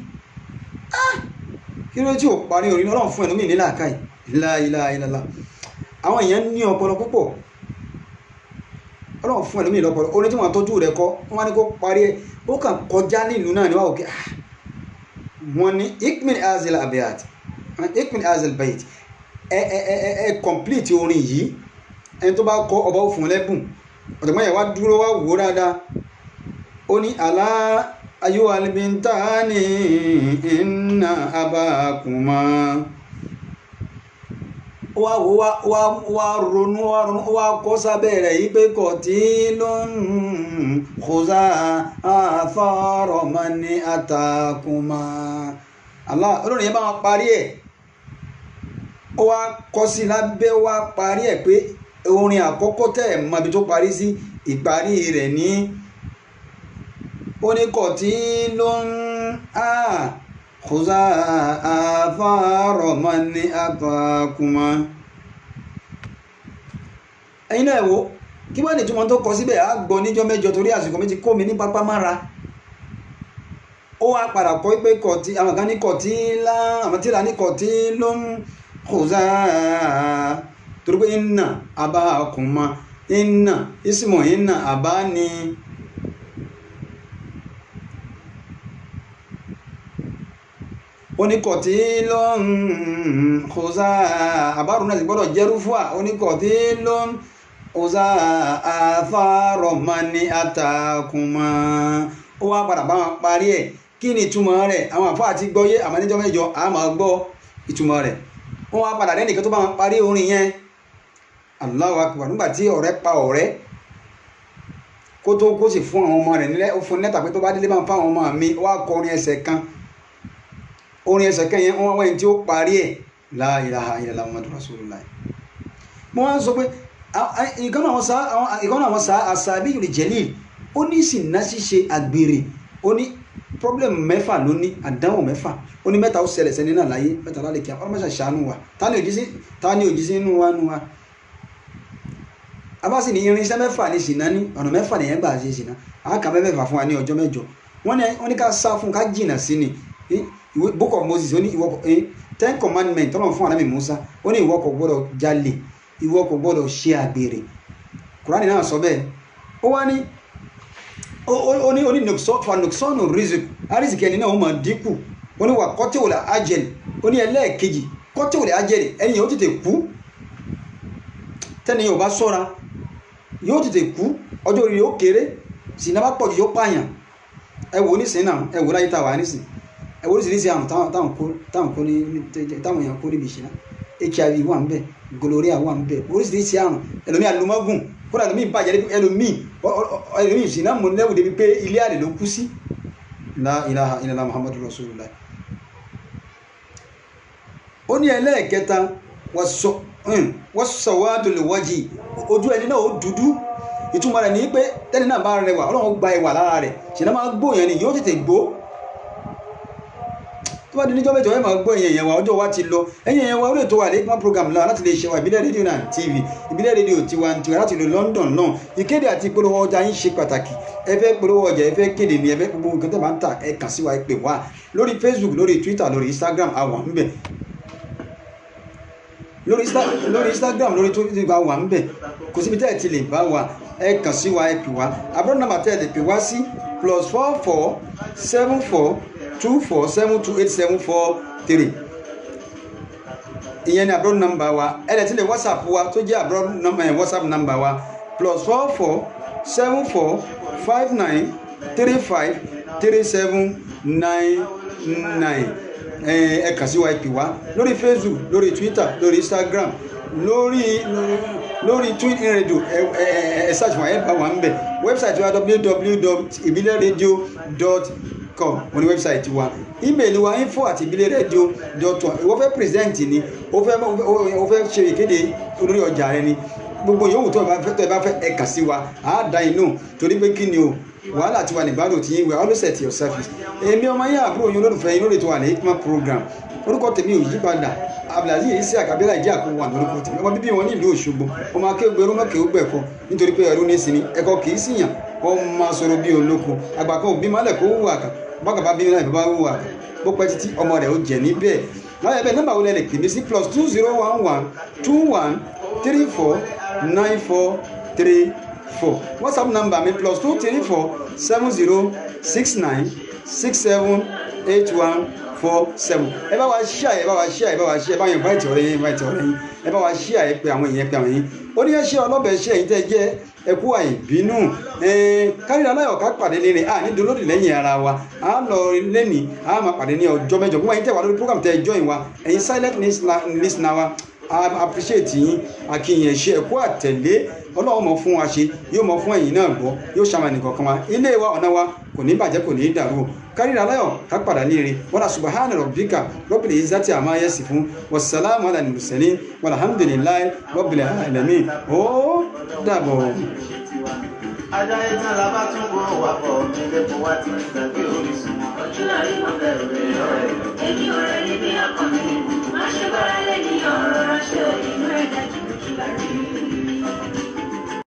kí ló tí ò parí orin Ọlọ́run fún ẹlòmíì nílà káì láìláìlá àwọn èèyàn ní ọpọlọ púpọ̀ Ọlọ́run fún ẹlòmíì lọ́pọlọ orin tí wọ́n tọ́jú rẹ̀ kọ́ wọ́n ní kó parí ẹ̀ ó kàn kọjá nílùú náà níwáwò kí wọ́n ní ikmin azil abiyat ikmin azil bayit complete orin yìí ẹni tó bá kọ ọba ó fún lẹ́bùn ọ̀dọ̀gbọ́n yẹn wá dúró wá wò dáadáa ó ní àlá أيها البنتان إن أباكما wá ronú wá kọ́ sábẹ́ rẹ̀ yí pé qatilun khuza athara man atakuma. Allah olórin yẹn bá wọn parí ẹ̀ ó wá kọ́ sí lábẹ́ wá parí ẹ̀ pé orin àkọ́kọ́ tẹ̀ mọ́ ibi tó parí sí ìparí rẹ̀ ní ó ní qatilun khuza athara man atakuma. ẹ̀yin náà wò kí wọ́n ní túmọ̀ tó kọ síbẹ̀ á gbọ́ níjọ́ mẹ́jọ torí àsìkò méjì kó mi ní pápá mára. ó wá padà kọ́ pé kọ̀tí àwọn kan ní kọ̀tí ńlá àwọn tíra ní kọ̀tí ló ń khuza torí pé inna abakuma inna ismu inna àbá ni. oníkọ̀tí ló ń khuza àbárù náà ti gbọ́dọ̀ jẹ́rú fún wa oníkọ̀tí ló ń khuza athara man atakuma. ó wá padà bá wọn parí ẹ̀ kí ni ìtumọ̀ rẹ̀ àwọn àfáà ti gbọ́ yé àmọ́ níjọ́ mẹ́jọ a máa gbọ́ ìtumọ̀ rẹ̀. wọ́n wá padà lẹ́nìkan tó bá wọn parí orin yẹn Allahu akbar nígbà tí ọ̀rẹ́ pa ọ̀rẹ́ kó tó kó sì fún àwọn ọmọ rẹ̀ nílẹ̀ ó fún lẹ́tà pé tó bá délé bá ń fáwọn ọmọ mi wá kọ orin ẹsẹ̀ kan orin ẹsẹ̀ kan yẹn wọ́n wẹ́n tí ó parí ẹ̀ la ilaha illallah muhammadur rasulullah. mo wá ń sọ pé ìkànnì àwọn àṣàbí yìí jẹ́lì ó ní ìsìnà ṣíṣe àgbèrè ó ní problem mẹ́fà ló ní àdánwò mẹ́fà ó ní mẹ́ta ó ṣẹlẹ̀ sẹ́ni náà láyé mẹ́ta lálẹ́ kí ọlọ́mọ ṣàṣàánú wa ta ni òjì sí inú wa abáṣì ní irinṣẹ́ mẹ́fà ní ìsìnà ní ọ̀nà mẹ́fà nìyẹn gbà ṣe ìsìnà àákà mẹ́fà fún wa ní ọjọ́ mẹ́jọ wọ́n ní ká sá fún ká jìnà sí ni book of Moses ó ní ìwọ ten commandment tọ́lọ̀ fún Ànábì Musa ó ní ìwọ kò gbọ́dọ̀ jalè ìwọ kò gbọ́dọ̀ ṣe àgbèrè Kùránì náà sọ bẹ́ẹ̀ ó wá ní fanukṣọ́nù rízìkì ẹni náà ó máa dínkù ó ní wà kọ́tíwòlà ájẹ̀lì ó ní ẹlẹ́ẹ̀kejì kọ́tíwòlà ájẹ̀lì ẹni yóò tètè kú tẹ́ni yóò bá sọ́ra yóò tètè kú ọjọ́ orí yóò kéré sì náà bá pọ̀ jù yóò pààyàn ẹ wò nísìnyí náà ẹ wò láyé tàwa nísìnyí ẹ wò oríṣiríṣi àrùn táwọn èèyàn kó níbi ìṣìná HIV wà ń bẹ gonorrhea wà ń bẹ oríṣiríṣi àrùn ẹlòmíì àlùmọ́gùn kódà ẹlòmíì bàjẹ́ ẹlòmíì ìṣìná mọ̀ lẹ́wù débi pé ilé àlè ló kú sí. La ilaha illallah muhammadur rasulullah. ó ní ẹlẹ́ẹ̀kẹta wassawadul wajhi ojú ẹni náà ó dúdú ìtumọ̀ rẹ̀ ní pé tẹ́ni náà bá rẹwà ọlọ́run gba ẹwà lára rẹ̀ ṣìnà máa gbó yẹn ni yóò tètè gbó tó bá di níjọ́ mẹ́jọ ẹ máa gbọ́ ẹ̀yìn ẹ̀wà ọjọ́ wa ti lọ ẹ̀yìn ẹ̀wà orí ètò wà lẹ́kùnmá program náà láti lè ṣe wà ìbílẹ̀ rédíò náà TV ìbílẹ̀ rédíò tiwantiwa láti lò London náà ìkéde àti ìpolówó ọjà yín ṣe pàtàkì ẹ fẹ́ polówó ọjà ẹ fẹ́ kéde ní ẹ fẹ́ gbogbo nǹkan tẹ́ máa ń tà ẹ kàn sí wa ẹ pè wá lórí Facebook lórí Twitter lórí Instagram àwa ń bẹ lórí Instagram lórí Twitter àwa ń bẹ kò síbi tẹ́ ẹ ti lè bá wa ẹ kàn sí wa ẹ pè wá àbúrò nàmbà tẹ́ ẹ lè pè wá sí +447424728743 ìyẹn ni àbúrò nàmbà wa ẹ lè ti lè WhatsApp wa tó jẹ́ àbúrò WhatsApp nàmbà wa +447459353799 ẹ kàn sí wa ẹ pè wá lórí Facebook lórí Twitter lórí Instagram lórí Twitter radio ẹ search wa ẹ bá wa ń bẹ website wa www.ibileradio.com wọ́n ní website wa email wa info@ibileradio.com ìwọ fẹ́ present ni o fẹ́ ṣe ìkéde olórí ọjà rẹ ni gbogbo yòówù tó ẹ bá fẹ́ ẹ kàn sí wa á dá inú torí pé kí ni o wàhálà ti wà ní ìbádùn tí we always set your service èmi ọmọ yẹn àbúrò yín olólùfẹ́ yín lórí tó wà ní Hikmat program orúkọ tèmi ò yí padà Abdulaziz Isiaq Abiola ìjẹ́ àkókò wà lórúkọ tèmi ọmọ bíbí wọn ní ìlú Òṣogbo ọmọ akéwògbé ẹrú mọ́kẹ́ ó gbẹ̀kọ́ nítorí pé ẹrú ní sinmi ẹ̀kọ́ kì í síyàn ọmọ sọ̀rọ̀ bí olóko àgbà kan òbí mọ́lẹ̀ kó wù àkà bọ́kà bá bí náà ìbá wù àkà bó pẹ́ títí ọmọ rẹ̀ ó jẹ̀ níbẹ̀ láyé bẹ́ẹ̀ nọ́mbà wo lẹ lè pè mí sí +201121949434 WhatsApp number mi +23470696781 7 ẹ bá wa share ẹ bá wa share ẹ bá wa share ẹ bá yẹn invite ọ̀rẹ́ yín ẹ bá wa share ẹ pé àwọn èèyàn pé àwọn yín oníyanṣẹ́ ọlọ́bẹ̀ ṣe ẹ̀yin tẹ́ jẹ́ ẹkú àìbínú káríra láyọ̀ ká pàdé lẹ́rìn ní dolódì lẹ́yìn ara wa a lọ lẹ́nì a máa pàdé ní ọjọ́ mẹ́jọ gbogbo ẹ̀yin tẹ́ wà lórí program tẹ́ join wa ẹ̀yin silent listener wa appreciate yín akínyìn ẹ̀ṣẹ́ ẹ̀kú àtẹ̀lé ọlọ́run mọ̀ fún wa ṣe yóò mọ̀ fún ẹ̀yin náà gbọ́ yóò ṣàmà nìkan kan wa ilé wa ọ̀nà wa kò ní bàjẹ́ kò ní dàrú káríra láyọ̀ ká padà ní ire wala subhana rabbika rabbil izzati amma yasifun wassalamu ala al-mursalin walhamdulillahi rabbil alamin ó dàbọ̀. ajá ìtàn làbá tún gbòòrò wà pọ̀ nílé fún wa ti gbàgbé orísun. ojú àrí mo bẹ̀rù rẹ̀ ọ̀rẹ́ èyí ọ̀rẹ́ níbi ọkàn mi má ṣe bára lẹ́ni ọ̀rọ̀ ránṣẹ́ inú ẹ̀dá jù lójú lárí.